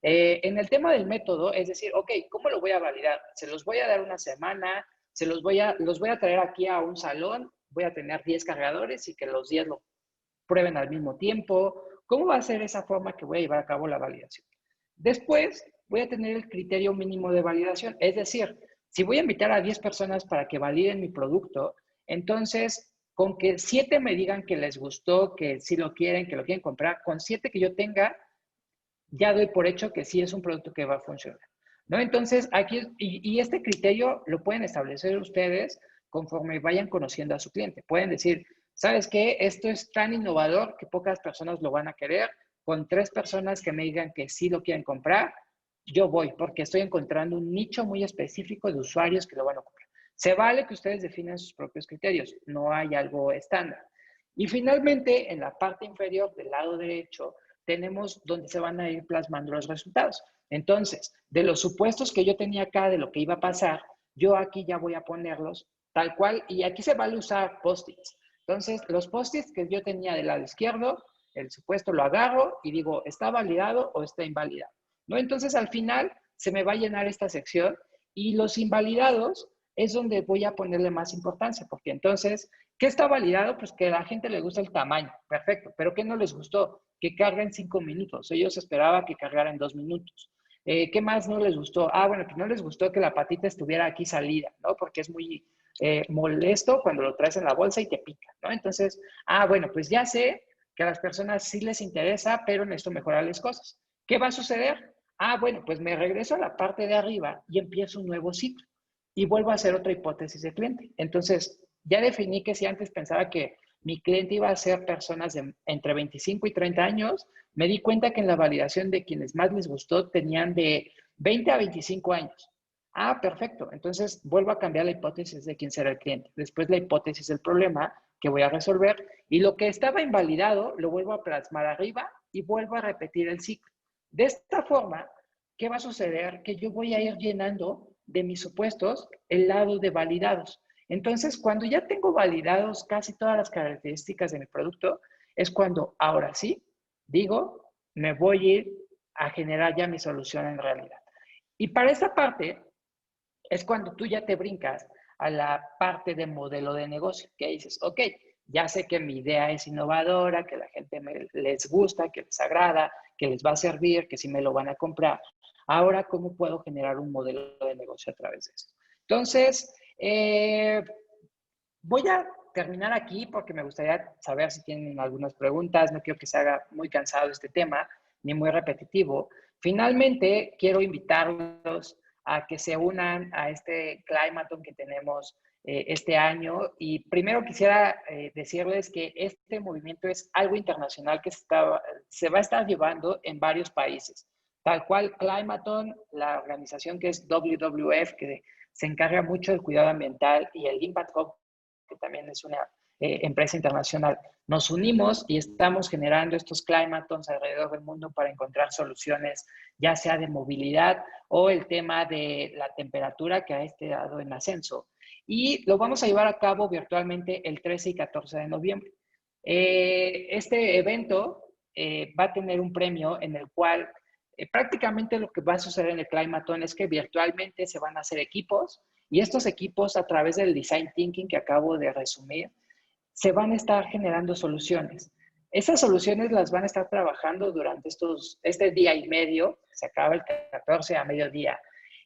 En el tema del método, es decir, ok, ¿cómo lo voy a validar? Se los voy a dar una semana, los voy a traer aquí a un salón, voy a tener 10 cargadores y que los 10 lo prueben al mismo tiempo. ¿Cómo va a ser esa forma que voy a llevar a cabo la validación? Después, voy a tener el criterio mínimo de validación. Es decir, si voy a invitar a 10 personas para que validen mi producto, entonces, con que 7 me digan que les gustó, que sí lo quieren, que lo quieren comprar, con 7 que yo tenga, ya doy por hecho que sí es un producto que va a funcionar, ¿no? Entonces, aquí, y este criterio lo pueden establecer ustedes conforme vayan conociendo a su cliente. Pueden decir, ¿sabes qué? Esto es tan innovador que pocas personas lo van a querer. Con 3 personas que me digan que sí lo quieren comprar, yo voy, porque estoy encontrando un nicho muy específico de usuarios que lo van a comprar. Se vale que ustedes definen sus propios criterios, no hay algo estándar. Y finalmente, en la parte inferior del lado derecho, tenemos donde se van a ir plasmando los resultados. Entonces, de los supuestos que yo tenía acá de lo que iba a pasar, yo aquí ya voy a ponerlos tal cual, y aquí se van a usar post-its. Entonces, los post-its que yo tenía del lado izquierdo, el supuesto lo agarro y digo, ¿está validado o está invalidado? ¿No? Entonces, al final, se me va a llenar esta sección y los invalidados es donde voy a ponerle más importancia, porque entonces, ¿qué está validado? Pues que a la gente le gusta el tamaño, perfecto, pero ¿qué no les gustó? Que carga en 5 minutos, ellos esperaban que cargara en 2 minutos. ¿Qué más no les gustó? Bueno, que no les gustó que la patita estuviera aquí salida, ¿no? Porque es muy molesto cuando lo traes en la bolsa y te pica, ¿no? Entonces, bueno, pues ya sé que a las personas sí les interesa, pero necesito mejorarles cosas. ¿Qué va a suceder? Bueno, pues me regreso a la parte de arriba y empiezo un nuevo ciclo y vuelvo a hacer otra hipótesis de cliente. Entonces, ya definí que si antes pensaba que mi cliente iba a ser personas de entre 25 y 30 años, me di cuenta que en la validación de quienes más les gustó tenían de 20 a 25 años. Perfecto. Entonces, vuelvo a cambiar la hipótesis de quién será el cliente. Después la hipótesis del problema que voy a resolver y lo que estaba invalidado lo vuelvo a plasmar arriba y vuelvo a repetir el ciclo. De esta forma, ¿qué va a suceder? Que yo voy a ir llenando de mis supuestos el lado de validados. Entonces, cuando ya tengo validados casi todas las características de mi producto, es cuando ahora sí digo, me voy a ir a generar ya mi solución en realidad. Y para esa parte es cuando tú ya te brincas a la parte de modelo de negocio, que dices, ok, ya sé que mi idea es innovadora, que la gente les gusta, que les agrada, que les va a servir, que sí me lo van a comprar. Ahora, ¿cómo puedo generar un modelo de negocio a través de esto? Entonces, voy a terminar aquí porque me gustaría saber si tienen algunas preguntas. No quiero que se haga muy cansado este tema, ni muy repetitivo. Finalmente, quiero invitarlos a que se unan a este Climathon que tenemos este año. Y primero quisiera decirles que este movimiento es algo internacional que se va a estar llevando en varios países. Tal cual Climaton, la organización que es WWF, que se encarga mucho del cuidado ambiental, y el Impact Hub, que también es una empresa internacional. Nos unimos y estamos generando estos climatons alrededor del mundo para encontrar soluciones, ya sea de movilidad o el tema de la temperatura que ha estado en ascenso. Y lo vamos a llevar a cabo virtualmente el 13 y 14 de noviembre. Este evento va a tener un premio en el cual prácticamente lo que va a suceder en el Climaton es que virtualmente se van a hacer equipos, y estos equipos, a través del design thinking que acabo de resumir, se van a estar generando soluciones. Esas soluciones las van a estar trabajando durante este día y medio, se acaba el 14 a mediodía,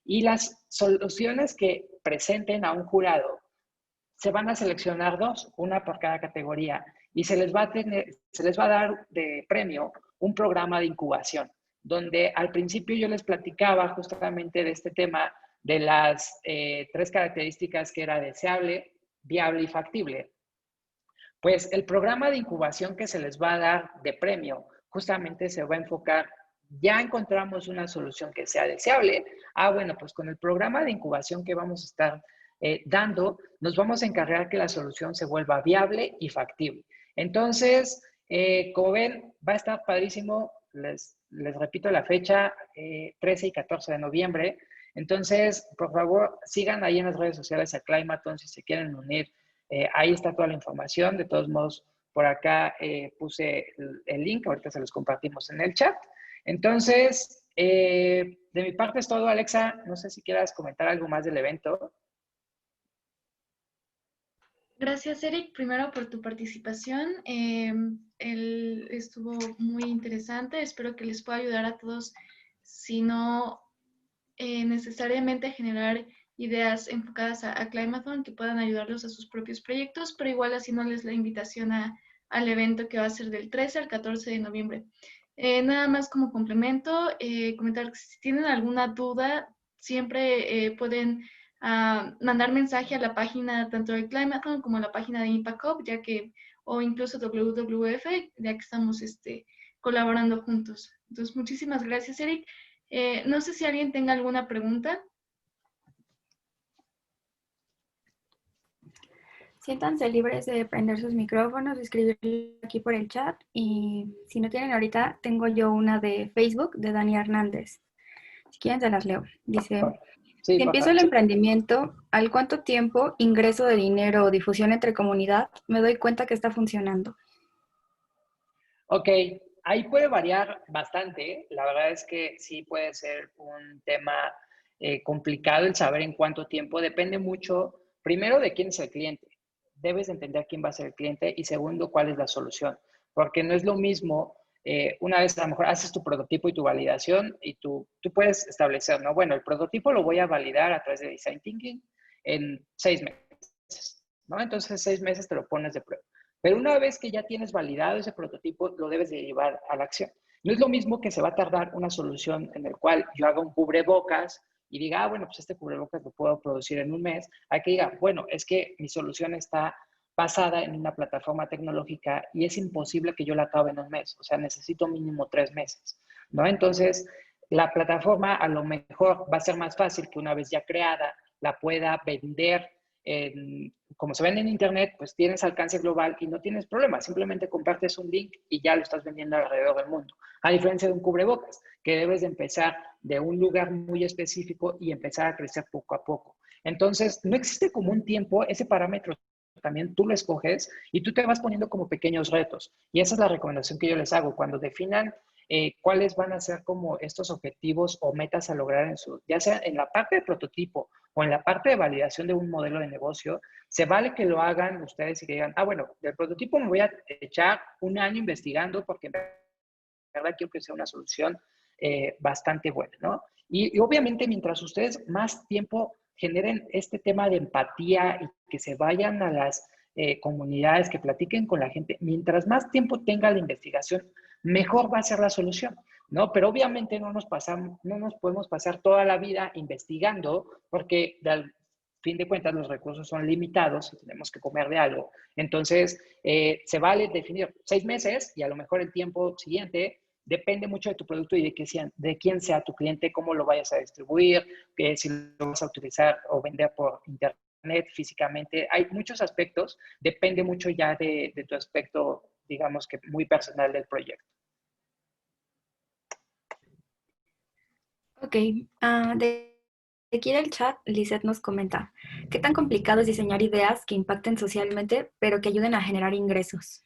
y las soluciones que presenten a un jurado se van a seleccionar dos, una por cada categoría, y se les va a dar de premio un programa de incubación, donde al principio yo les platicaba justamente de este tema de las tres características que era deseable, viable y factible. Pues el programa de incubación que se les va a dar de premio justamente se va a enfocar, ya encontramos una solución que sea deseable. Bueno, pues con el programa de incubación que vamos a estar dando, nos vamos a encargar que la solución se vuelva viable y factible. Entonces, como ven, va a estar padrísimo. Les repito la fecha, 13 y 14 de noviembre. Entonces, por favor, sigan ahí en las redes sociales a Climaton si se quieren unir. Ahí está toda la información. De todos modos, por acá puse el link, ahorita se los compartimos en el chat. Entonces, de mi parte es todo, Alexa. No sé si quieras comentar algo más del evento. Gracias, Eric, primero por tu participación. Él estuvo muy interesante. Espero que les pueda ayudar a todos, si no necesariamente generar ideas enfocadas a Climathon, que puedan ayudarlos a sus propios proyectos, pero igual haciéndoles la invitación al evento que va a ser del 13 al 14 de noviembre. Nada más como complemento, comentar que si tienen alguna duda, siempre pueden mandar mensaje a la página tanto de Climathon como a la página de Impact Hub, ya que, o incluso WWF, ya que estamos colaborando juntos. Entonces, muchísimas gracias, Eric. No sé si alguien tenga alguna pregunta. Siéntanse libres de prender sus micrófonos, escribir aquí por el chat, y si no tienen ahorita, tengo yo una de Facebook de Dani Hernández. Si quieren se las leo. Dice, sí, si empiezo el emprendimiento, ¿al cuánto tiempo, ingreso de dinero o difusión entre comunidad, me doy cuenta que está funcionando? Ok, ahí puede variar bastante. La verdad es que sí puede ser un tema complicado el saber en cuánto tiempo. Depende mucho, primero, de quién es el cliente. Debes entender quién va a ser el cliente, y segundo, cuál es la solución. Porque no es lo mismo, una vez a lo mejor haces tu prototipo y tu validación, y tú puedes establecer, ¿no? Bueno, el prototipo lo voy a validar a través de Design Thinking en 6 meses, ¿no? Entonces 6 meses te lo pones de prueba. Pero una vez que ya tienes validado ese prototipo, lo debes de llevar a la acción. No es lo mismo que se va a tardar una solución en el cual yo haga un cubrebocas y diga, bueno, pues este cubrebocas lo puedo producir en un mes. Hay que diga, bueno, es que mi solución está basada en una plataforma tecnológica y es imposible que yo la acabe en un mes. O sea, necesito mínimo 3 meses, ¿no? Entonces, la plataforma a lo mejor va a ser más fácil que una vez ya creada, la pueda vender como se vende en internet, pues tienes alcance global y no tienes problema. Simplemente compartes un link y ya lo estás vendiendo alrededor del mundo. A diferencia de un cubrebocas, que debes de empezar de un lugar muy específico y empezar a crecer poco a poco. Entonces, no existe como un tiempo, ese parámetro también tú lo escoges y tú te vas poniendo como pequeños retos. Y esa es la recomendación que yo les hago. Cuando definan cuáles van a ser como estos objetivos o metas a lograr ya sea en la parte de prototipo o en la parte de validación de un modelo de negocio, se vale que lo hagan ustedes y que digan, bueno, del prototipo me voy a echar un año investigando porque en verdad quiero que sea una solución bastante buena, ¿no? Y obviamente mientras ustedes más tiempo generen este tema de empatía y que se vayan a las comunidades, que platiquen con la gente, mientras más tiempo tenga la investigación, mejor va a ser la solución, ¿no? Pero obviamente no nos podemos pasar toda la vida investigando, porque fin de cuentas los recursos son limitados y tenemos que comer de algo. Entonces, se vale definir 6 meses y a lo mejor el tiempo siguiente depende mucho de tu producto y de quién sea tu cliente, cómo lo vayas a distribuir, si lo vas a utilizar o vender por internet físicamente. Hay muchos aspectos, depende mucho ya de tu aspecto, digamos que muy personal del proyecto. Ok, de aquí del chat, Lizeth nos comenta, ¿qué tan complicado es diseñar ideas que impacten socialmente, pero que ayuden a generar ingresos?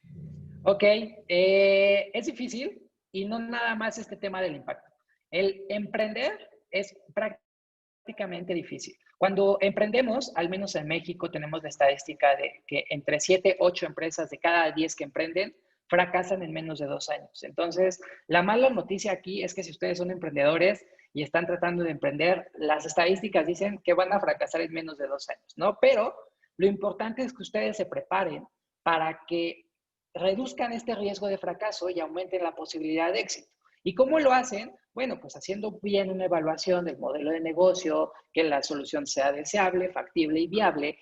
Ok, es difícil y no nada más este tema del impacto. El emprender es prácticamente difícil. Cuando emprendemos, al menos en México, tenemos la estadística de que entre 7, 8 empresas de cada 10 que emprenden fracasan en menos de 2 años. Entonces, la mala noticia aquí es que si ustedes son emprendedores y están tratando de emprender, las estadísticas dicen que van a fracasar en menos de 2 años, ¿no? Pero lo importante es que ustedes se preparen para que reduzcan este riesgo de fracaso y aumenten la posibilidad de éxito. ¿Y cómo lo hacen? Bueno, pues haciendo bien una evaluación del modelo de negocio, que la solución sea deseable, factible y viable,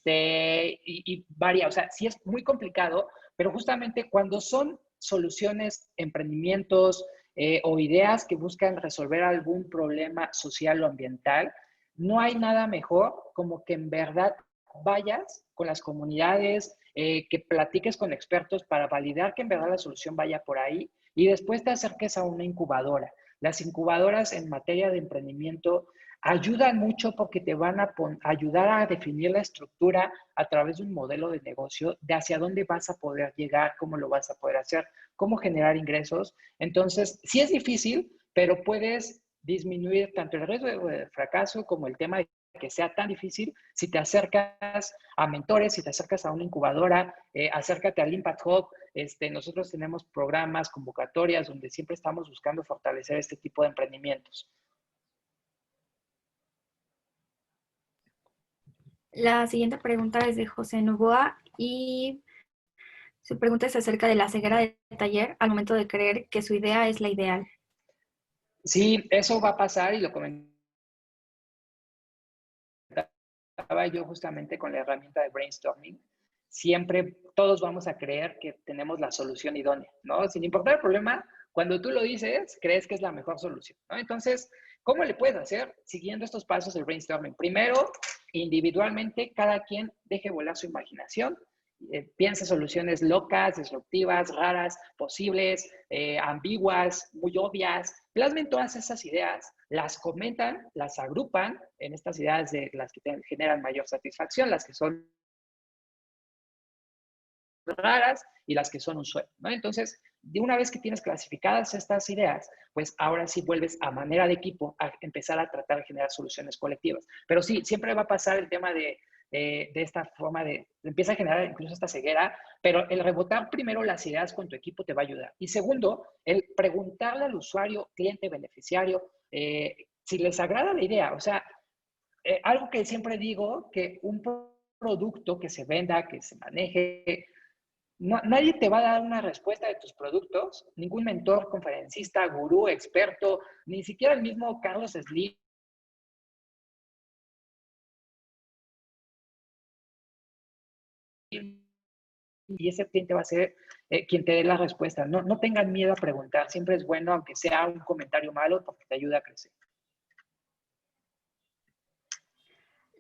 y varía. O sea, sí es muy complicado, pero justamente cuando son soluciones, emprendimientos o ideas que buscan resolver algún problema social o ambiental, no hay nada mejor como que en verdad vayas con las comunidades, que platiques con expertos para validar que en verdad la solución vaya por ahí y después te acerques a una incubadora. Las incubadoras en materia de emprendimiento ayudan mucho porque te van a ayudar a definir la estructura a través de un modelo de negocio, de hacia dónde vas a poder llegar, cómo lo vas a poder hacer, cómo generar ingresos. Entonces, sí es difícil, pero puedes disminuir tanto el riesgo de fracaso como el tema de que sea tan difícil si te acercas a mentores, si te acercas a una incubadora, acércate al Impact Hub. Nosotros tenemos programas, convocatorias, donde siempre estamos buscando fortalecer este tipo de emprendimientos. La siguiente pregunta es de José Novoa y su pregunta es acerca de la ceguera del taller al momento de creer que su idea es la ideal. Sí, eso va a pasar y lo comentaba yo justamente con la herramienta de brainstorming. Siempre todos vamos a creer que tenemos la solución idónea, ¿no? Sin importar el problema, cuando tú lo dices, crees que es la mejor solución, ¿no? Entonces, ¿cómo le puedes hacer? Siguiendo estos pasos del brainstorming. Primero, individualmente, cada quien deje volar su imaginación. Piensa soluciones locas, disruptivas, raras, posibles, ambiguas, muy obvias. Plasmen todas esas ideas, las comentan, las agrupan en estas ideas de las que generan mayor satisfacción, las que son raras y las que son un sueño, ¿no? Entonces, de una vez que tienes clasificadas estas ideas, pues ahora sí vuelves a manera de equipo a empezar a tratar de generar soluciones colectivas. Pero sí, siempre va a pasar el tema de esta forma empieza a generar incluso esta ceguera, pero el rebotar primero las ideas con tu equipo te va a ayudar. Y segundo, el preguntarle al usuario, cliente, beneficiario, si les agrada la idea. O sea, algo que siempre digo, que un producto que se venda, que se maneje, nadie te va a dar una respuesta de tus productos, ningún mentor, conferencista, gurú, experto, ni siquiera el mismo Carlos Slim. Y ese cliente va a ser quien te dé la respuesta. No tengan miedo a preguntar, siempre es bueno, aunque sea un comentario malo, porque te ayuda a crecer.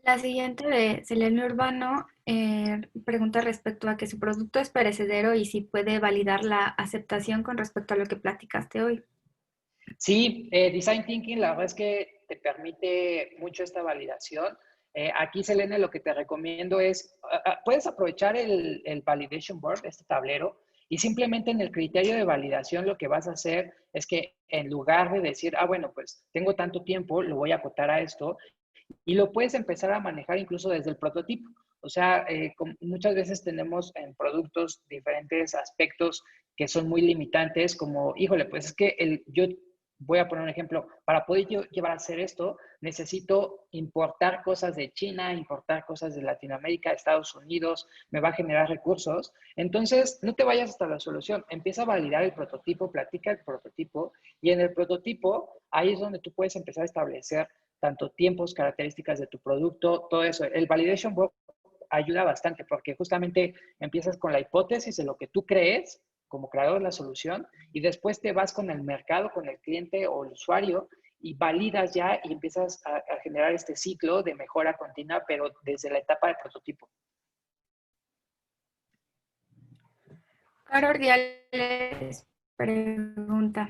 La siguiente de Selene Urbano pregunta respecto a que su producto es perecedero y si puede validar la aceptación con respecto a lo que platicaste hoy. Sí, Design Thinking, la verdad es que te permite mucho esta validación. Aquí, Selene, lo que te recomiendo es, puedes aprovechar el Validation Board, este tablero, y simplemente en el criterio de validación lo que vas a hacer es que en lugar de decir, bueno, pues tengo tanto tiempo, lo voy a acotar a esto, y lo puedes empezar a manejar incluso desde el prototipo. O sea, muchas veces tenemos en productos diferentes aspectos que son muy limitantes, como, híjole, pues es que yo voy a poner un ejemplo, para poder yo llevar a hacer esto, necesito importar cosas de China, importar cosas de Latinoamérica, de Estados Unidos, me va a generar recursos. Entonces, no te vayas hasta la solución, empieza a validar el prototipo, platica el prototipo, y en el prototipo, ahí es donde tú puedes empezar a establecer tanto tiempos, características de tu producto, todo eso. El validation work ayuda bastante porque justamente empiezas con la hipótesis de lo que tú crees como creador de la solución y después te vas con el mercado, con el cliente o el usuario y validas ya y empiezas a generar este ciclo de mejora continua, pero desde la etapa de prototipo. Caro Ordiales pregunta,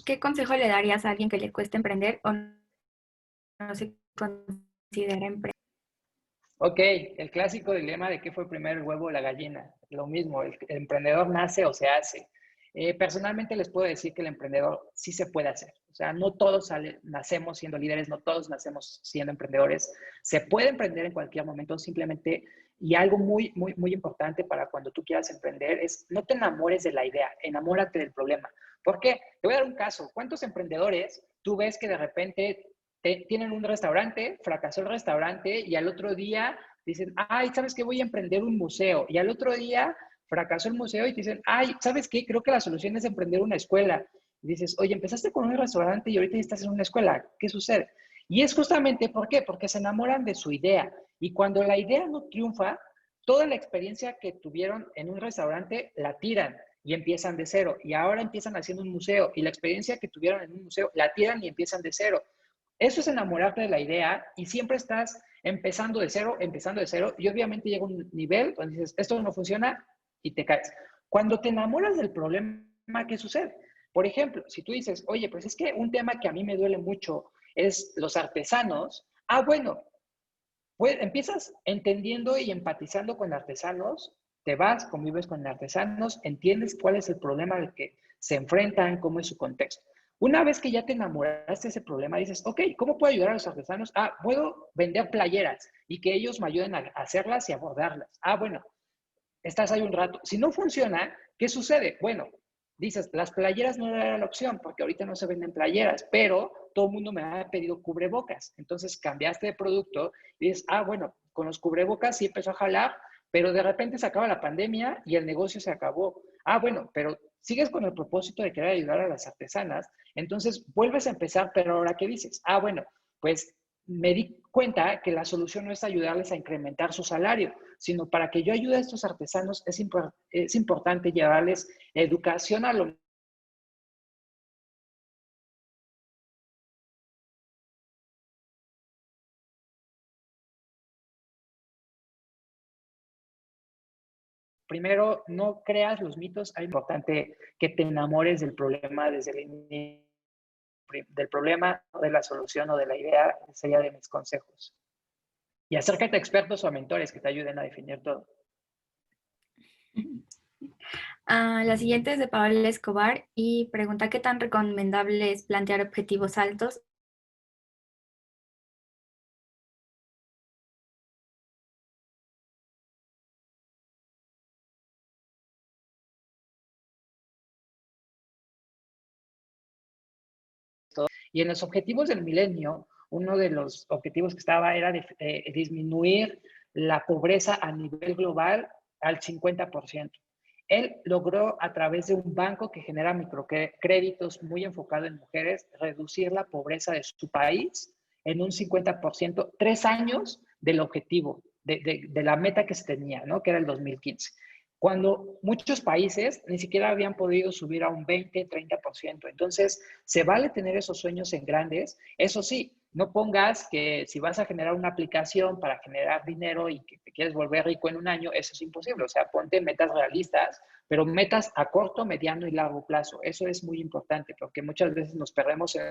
¿qué consejo le darías a alguien que le cueste emprender o no se considera emprender? Ok, el clásico dilema de qué fue primero el huevo o la gallina. Lo mismo, el emprendedor nace o se hace. Personalmente les puedo decir que el emprendedor sí se puede hacer. O sea, no todos nacemos siendo líderes, no todos nacemos siendo emprendedores. Se puede emprender en cualquier momento, simplemente, y algo muy, muy, muy importante para cuando tú quieras emprender es no te enamores de la idea, enamórate del problema. ¿Por qué? Te voy a dar un caso. ¿Cuántos emprendedores tú ves que de repente tienen un restaurante, fracasó el restaurante y al otro día dicen, ay, ¿sabes qué? Voy a emprender un museo. Y al otro día fracasó el museo y te dicen, ay, ¿sabes qué? Creo que la solución es emprender una escuela. Y dices, oye, empezaste con un restaurante y ahorita ya estás en una escuela. ¿Qué sucede? Y es justamente, ¿por qué? Porque se enamoran de su idea. Y cuando la idea no triunfa, toda la experiencia que tuvieron en un restaurante la tiran y empiezan de cero. Y ahora empiezan haciendo un museo y la experiencia que tuvieron en un museo la tiran y empiezan de cero. Eso es enamorarte de la idea y siempre estás empezando de cero, y obviamente llega un nivel donde dices, esto no funciona y te caes. Cuando te enamoras del problema, ¿qué sucede? Por ejemplo, si tú dices, oye, pues es que un tema que a mí me duele mucho es los artesanos, bueno, pues empiezas entendiendo y empatizando con artesanos, te vas, convives con artesanos, entiendes cuál es el problema al que se enfrentan, cómo es su contexto. Una vez que ya te enamoraste de ese problema, dices, ok, ¿cómo puedo ayudar a los artesanos? Puedo vender playeras y que ellos me ayuden a hacerlas y a bordarlas. Bueno, estás ahí un rato. Si no funciona, ¿qué sucede? Bueno, dices, las playeras no era la opción porque ahorita no se venden playeras, pero todo el mundo me ha pedido cubrebocas. Entonces cambiaste de producto y dices, bueno, con los cubrebocas sí empezó a jalar, pero de repente se acaba la pandemia y el negocio se acabó. Bueno, pero sigues con el propósito de querer ayudar a las artesanas, entonces vuelves a empezar, pero ahora ¿qué dices? Bueno, pues me di cuenta que la solución no es ayudarles a incrementar su salario, sino para que yo ayude a estos artesanos es importante llevarles educación a lo primero, no creas los mitos. Es importante que te enamores del problema desde el inicio, del problema, de la solución o de la idea, sería de mis consejos. Y acércate a expertos o a mentores que te ayuden a definir todo. La siguiente es de Paola Escobar y pregunta qué tan recomendable es plantear objetivos altos. Y en los objetivos del milenio, uno de los objetivos que estaba era disminuir la pobreza a nivel global al 50%. Él logró, a través de un banco que genera microcréditos muy enfocado en mujeres, reducir la pobreza de su país en un 50%, 3 años del objetivo, de la meta que se tenía, ¿no? Que era el 2015. Cuando muchos países ni siquiera habían podido subir a un 20, 30%. Entonces, se vale tener esos sueños en grandes. Eso sí, no pongas que si vas a generar una aplicación para generar dinero y que te quieres volver rico en un año, eso es imposible. O sea, ponte metas realistas, pero metas a corto, mediano y largo plazo. Eso es muy importante porque muchas veces nos perdemos en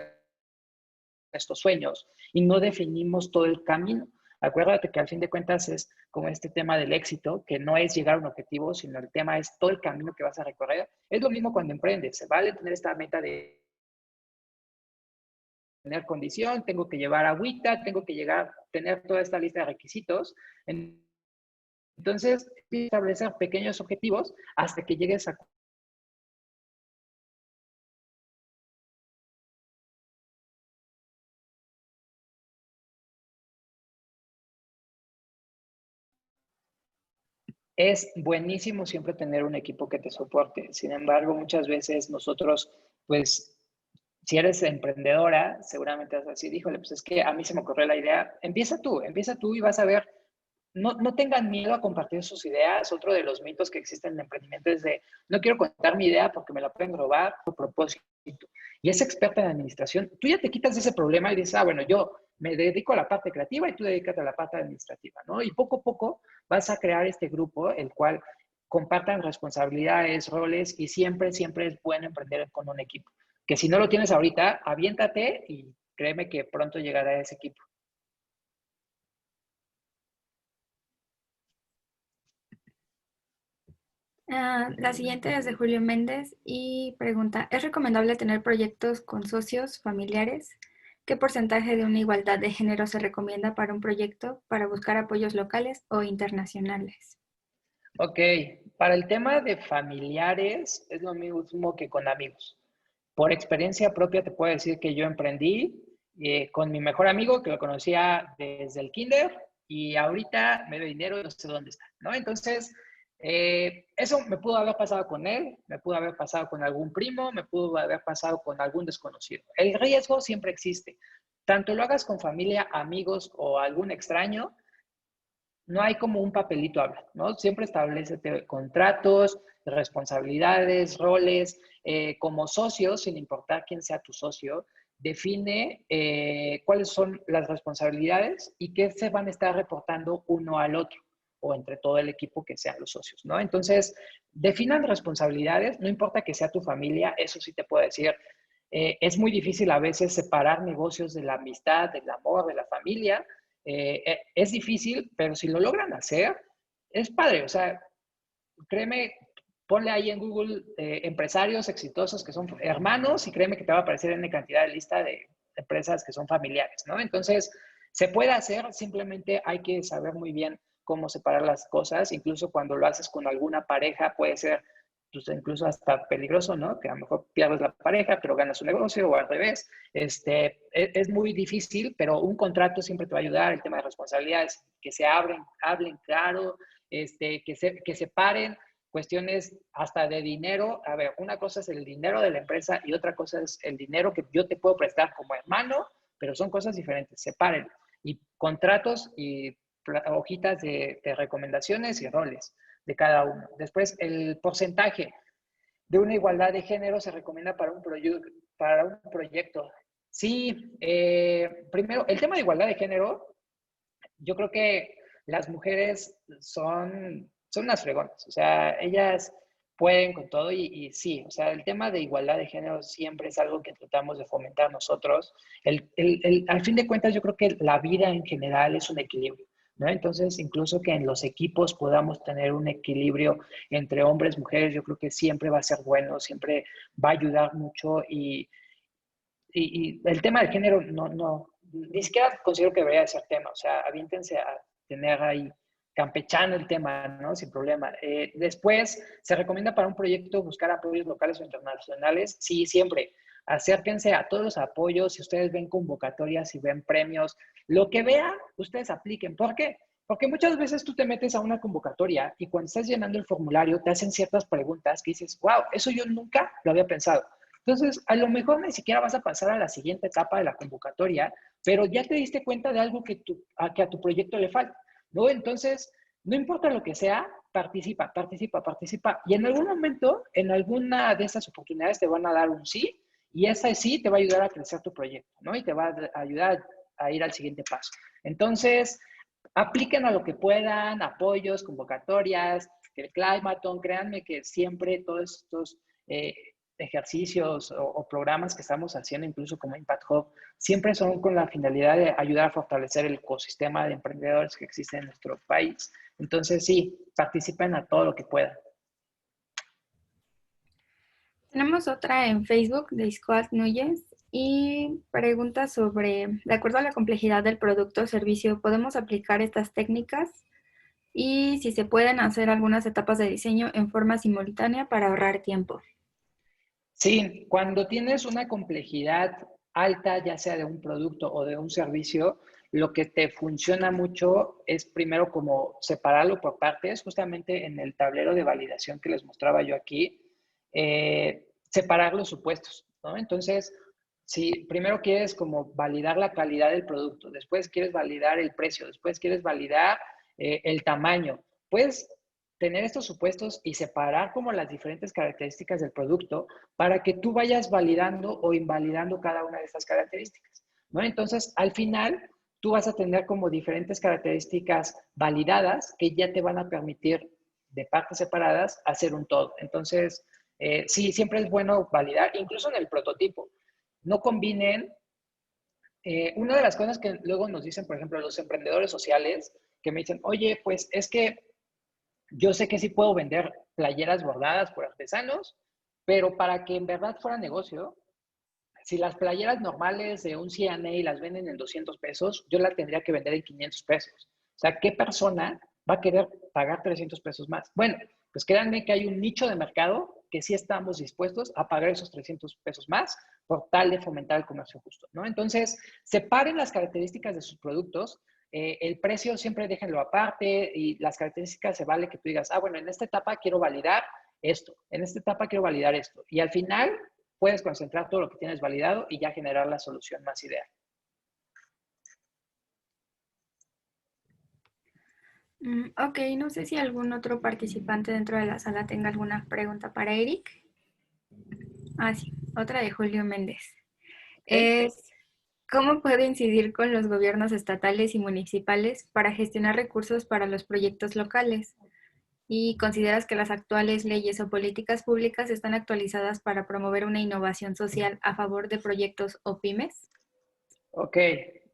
estos sueños y no definimos todo el camino. Acuérdate que al fin de cuentas es como este tema del éxito, que no es llegar a un objetivo, sino el tema es todo el camino que vas a recorrer. Es lo mismo cuando emprendes. Se vale tener esta meta de tener condición, tengo que llevar agüita, tengo que tener toda esta lista de requisitos. Entonces, establecer pequeños objetivos hasta que llegues a es buenísimo siempre tener un equipo que te soporte. Sin embargo, muchas veces nosotros, pues, Si eres emprendedora, seguramente vas a decir, híjole, pues es que a mí se me ocurrió la idea. Empieza tú y vas a ver. No tengan miedo a compartir sus ideas. Otro de los mitos que existen en el emprendimiento es de, no quiero contar mi idea porque me la pueden robar a propósito. Y es experta en administración. Tú ya te quitas de ese problema y dices, ah, bueno, yo me dedico a la parte creativa y tú dedícate a la parte administrativa, ¿no? Y poco a poco vas a crear este grupo, el cual compartan responsabilidades, roles, y siempre, siempre es bueno emprender con un equipo. Que si no lo tienes ahorita, aviéntate y créeme que pronto llegará ese equipo. La siguiente es de Julio Méndez y pregunta, ¿es recomendable tener proyectos con socios familiares? ¿Qué porcentaje de una igualdad de género se recomienda para un proyecto para buscar apoyos locales o internacionales? Ok, para el tema de familiares es lo mismo que con amigos. Por experiencia propia te puedo decir que yo emprendí con mi mejor amigo que lo conocía desde el kinder y ahorita me debe dinero y no sé dónde está, ¿no? Entonces, eso me pudo haber pasado con él, me pudo haber pasado con algún primo, me pudo haber pasado con algún desconocido. El riesgo siempre existe. Tanto lo hagas con familia, amigos o algún extraño, no hay como un papelito habla, ¿no? Siempre establece contratos, responsabilidades, roles, como socios, sin importar quién sea tu socio, define cuáles son las responsabilidades y qué se van a estar reportando uno al otro o entre todo el equipo que sean los socios, ¿no? Entonces, definan responsabilidades, no importa que sea tu familia, eso sí te puedo decir, es muy difícil a veces separar negocios de la amistad, del amor, de la familia, es difícil, pero si lo logran hacer, es padre. O sea, créeme, ponle ahí en Google empresarios exitosos que son hermanos y créeme que te va a aparecer en una cantidad de lista de empresas que son familiares, ¿no? Entonces, se puede hacer, simplemente hay que saber muy bien cómo separar las cosas, incluso cuando lo haces con alguna pareja, puede ser pues, incluso hasta peligroso, ¿no? Que a lo mejor pierdes la pareja, pero ganas un negocio o al revés. Es muy difícil, pero un contrato siempre te va a ayudar, el tema de responsabilidades, que se hablen claro, que separen cuestiones hasta de dinero. A ver, una cosa es el dinero de la empresa y otra cosa es el dinero que yo te puedo prestar como hermano, pero son cosas diferentes, separen. Y contratos y hojitas de recomendaciones y roles de cada uno. Después, el porcentaje de una igualdad de género se recomienda para un proyecto. Sí, primero, el tema de igualdad de género, yo creo que las mujeres son unas fregonas, o sea, ellas pueden con todo y sí, o sea, el tema de igualdad de género siempre es algo que tratamos de fomentar nosotros. Al fin de cuentas, yo creo que la vida en general es un equilibrio, ¿no? Entonces, incluso que en los equipos podamos tener un equilibrio entre hombres y mujeres, yo creo que siempre va a ser bueno, siempre va a ayudar mucho y el tema del género ni siquiera considero que debería ser tema, o sea, aviéntense a tener ahí campechano el tema, ¿no? Sin problema. Después, se recomienda para un proyecto buscar apoyos locales o internacionales. Sí, siempre. Acérquense a todos los apoyos. Si ustedes ven convocatorias, si ven premios, lo que vean, ustedes apliquen. ¿Por qué? Porque muchas veces tú te metes a una convocatoria y cuando estás llenando el formulario te hacen ciertas preguntas que dices, wow, eso yo nunca lo había pensado. Entonces, a lo mejor ni siquiera vas a pasar a la siguiente etapa de la convocatoria, pero ya te diste cuenta de algo que a tu proyecto le falta, ¿no? Entonces, no importa lo que sea, participa, participa, participa. Y en algún momento, en alguna de esas oportunidades te van a dar un sí, y esa sí te va a ayudar a crecer tu proyecto, ¿no? Y te va a ayudar a ir al siguiente paso. Entonces, apliquen a lo que puedan, apoyos, convocatorias, el Climathon, créanme que siempre todos estos ejercicios o programas que estamos haciendo, incluso como Impact Hub, siempre son con la finalidad de ayudar a fortalecer el ecosistema de emprendedores que existe en nuestro país. Entonces, sí, participen a todo lo que puedan. Tenemos otra en Facebook de Iscoat Núñez y pregunta sobre, de acuerdo a la complejidad del producto o servicio, ¿podemos aplicar estas técnicas? Y si se pueden hacer algunas etapas de diseño en forma simultánea para ahorrar tiempo. Sí, cuando tienes una complejidad alta, ya sea de un producto o de un servicio, lo que te funciona mucho es primero como separarlo por partes, justamente en el tablero de validación que les mostraba yo aquí, separar los supuestos, ¿no? Entonces, Sí, primero quieres como validar la calidad del producto, después quieres validar el precio, después quieres validar el tamaño. Puedes tener estos supuestos y separar como las diferentes características del producto para que tú vayas validando o invalidando cada una de estas características, ¿no? Entonces, al final, tú vas a tener como diferentes características validadas que ya te van a permitir de partes separadas hacer un todo. Entonces, sí, siempre es bueno validar, incluso en el prototipo. No combinen. Una de las cosas que luego nos dicen, por ejemplo, los emprendedores sociales, que me dicen, oye, pues es que yo sé que sí puedo vender playeras bordadas por artesanos, pero para que en verdad fuera negocio, si las playeras normales de un CNA las venden en 200 pesos, yo la tendría que vender en 500 pesos. O sea, ¿qué persona va a querer pagar 300 pesos más? Bueno, pues créanme que hay un nicho de mercado que sí estamos dispuestos a pagar esos 300 pesos más por tal de fomentar el comercio justo, ¿no? Entonces, separen las características de sus productos. El precio siempre déjenlo aparte y las características se vale que tú digas, ah, bueno, en esta etapa quiero validar esto, en esta etapa quiero validar esto. Y al final puedes concentrar todo lo que tienes validado y ya generar la solución más ideal. Ok, no sé si algún otro participante dentro de la sala tenga alguna pregunta para Eric. Ah, sí, otra de Julio Méndez. ¿Okay? Es, ¿cómo puedo incidir con los gobiernos estatales y municipales para gestionar recursos para los proyectos locales? ¿Y consideras que las actuales leyes o políticas públicas están actualizadas para promover una innovación social a favor de proyectos o pymes? Ok,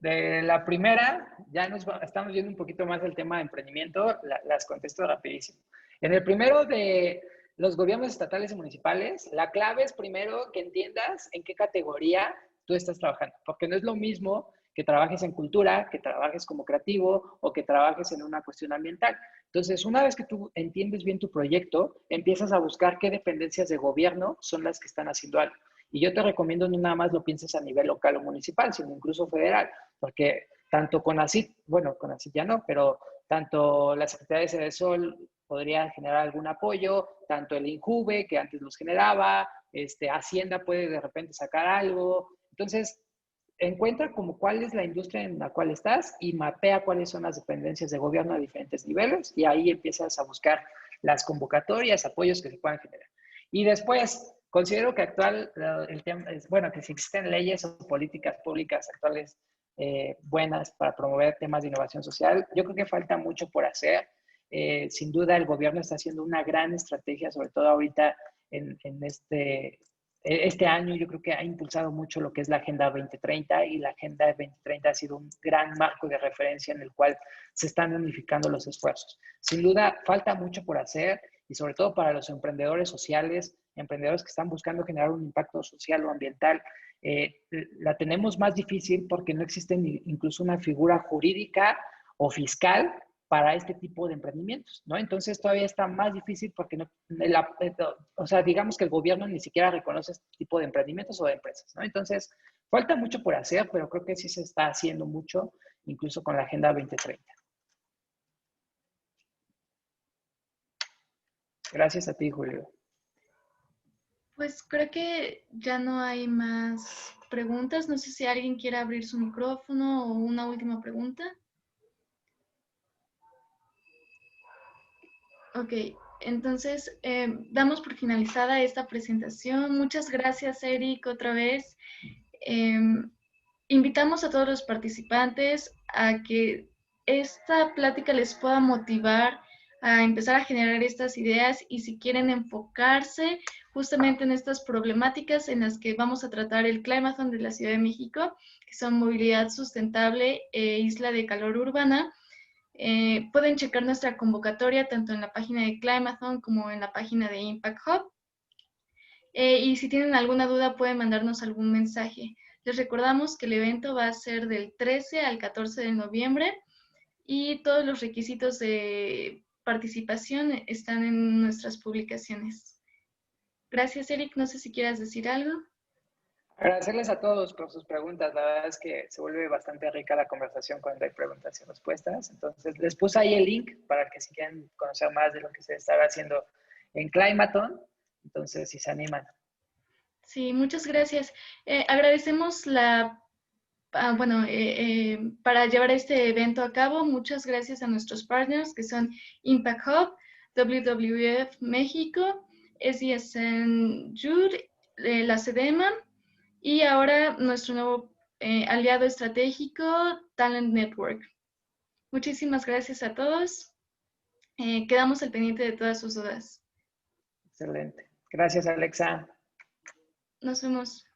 de la primera, ya estamos viendo un poquito más del tema de emprendimiento, las contesto rapidísimo. En el primero de los gobiernos estatales y municipales, la clave es primero que entiendas en qué categoría tú estás trabajando, porque no es lo mismo que trabajes en cultura, que trabajes como creativo o que trabajes en una cuestión ambiental. Entonces, una vez que tú entiendes bien tu proyecto, empiezas a buscar qué dependencias de gobierno son las que están haciendo algo. Y yo te recomiendo no nada más lo pienses a nivel local o municipal, sino incluso federal, porque tanto CONACYT, bueno, CONACYT ya no, pero tanto la Secretaría de Sedesol podría generar algún apoyo, tanto el INJUVE, que antes los generaba, Hacienda puede de repente sacar algo. Entonces, encuentra como cuál es la industria en la cual estás y mapea cuáles son las dependencias de gobierno a diferentes niveles y ahí empiezas a buscar las convocatorias, apoyos que se puedan generar. Y después, considero que actual, el tema es, bueno, que si existen leyes o políticas públicas actuales buenas para promover temas de innovación social, yo creo que falta mucho por hacer. Sin duda, el gobierno está haciendo una gran estrategia, sobre todo ahorita en este año yo creo que ha impulsado mucho lo que es la Agenda 2030 y la Agenda 2030 ha sido un gran marco de referencia en el cual se están unificando los esfuerzos. Sin duda, falta mucho por hacer y sobre todo para los emprendedores sociales, emprendedores que están buscando generar un impacto social o ambiental, la tenemos más difícil porque no existe incluso una figura jurídica o fiscal para este tipo de emprendimientos, ¿no? Entonces todavía está más difícil porque no, o sea, digamos que el gobierno ni siquiera reconoce este tipo de emprendimientos o de empresas, ¿no? Entonces, falta mucho por hacer, pero creo que sí se está haciendo mucho, incluso con la Agenda 2030. Gracias a ti, Julio. Pues creo que ya no hay más preguntas. No sé si alguien quiere abrir su micrófono o una última pregunta. Ok, entonces damos por finalizada esta presentación. Muchas gracias, Eric, otra vez. Invitamos a todos los participantes a que esta plática les pueda motivar a empezar a generar estas ideas y si quieren enfocarse justamente en estas problemáticas en las que vamos a tratar el Climathon de la Ciudad de México, que son movilidad sustentable e isla de calor urbana, pueden checar nuestra convocatoria tanto en la página de Climathon como en la página de Impact Hub. Y si tienen alguna duda pueden mandarnos algún mensaje. Les recordamos que el evento va a ser del 13 al 14 de noviembre y todos los requisitos de participación están en nuestras publicaciones. Gracias, Eric. No sé si quieras decir algo. Agradecerles a todos por sus preguntas. La verdad es que se vuelve bastante rica la conversación cuando hay preguntas y respuestas. Entonces, les puse ahí el link para que si quieren conocer más de lo que se está haciendo en Climathon, entonces si se animan. Sí, muchas gracias. Agradecemos para llevar este evento a cabo, muchas gracias a nuestros partners que son Impact Hub, WWF México, SESN Jude, la SEDEMA y ahora nuestro nuevo aliado estratégico, Talent Network. Muchísimas gracias a todos. Quedamos al pendiente de todas sus dudas. Excelente. Gracias, Alexa. Nos vemos.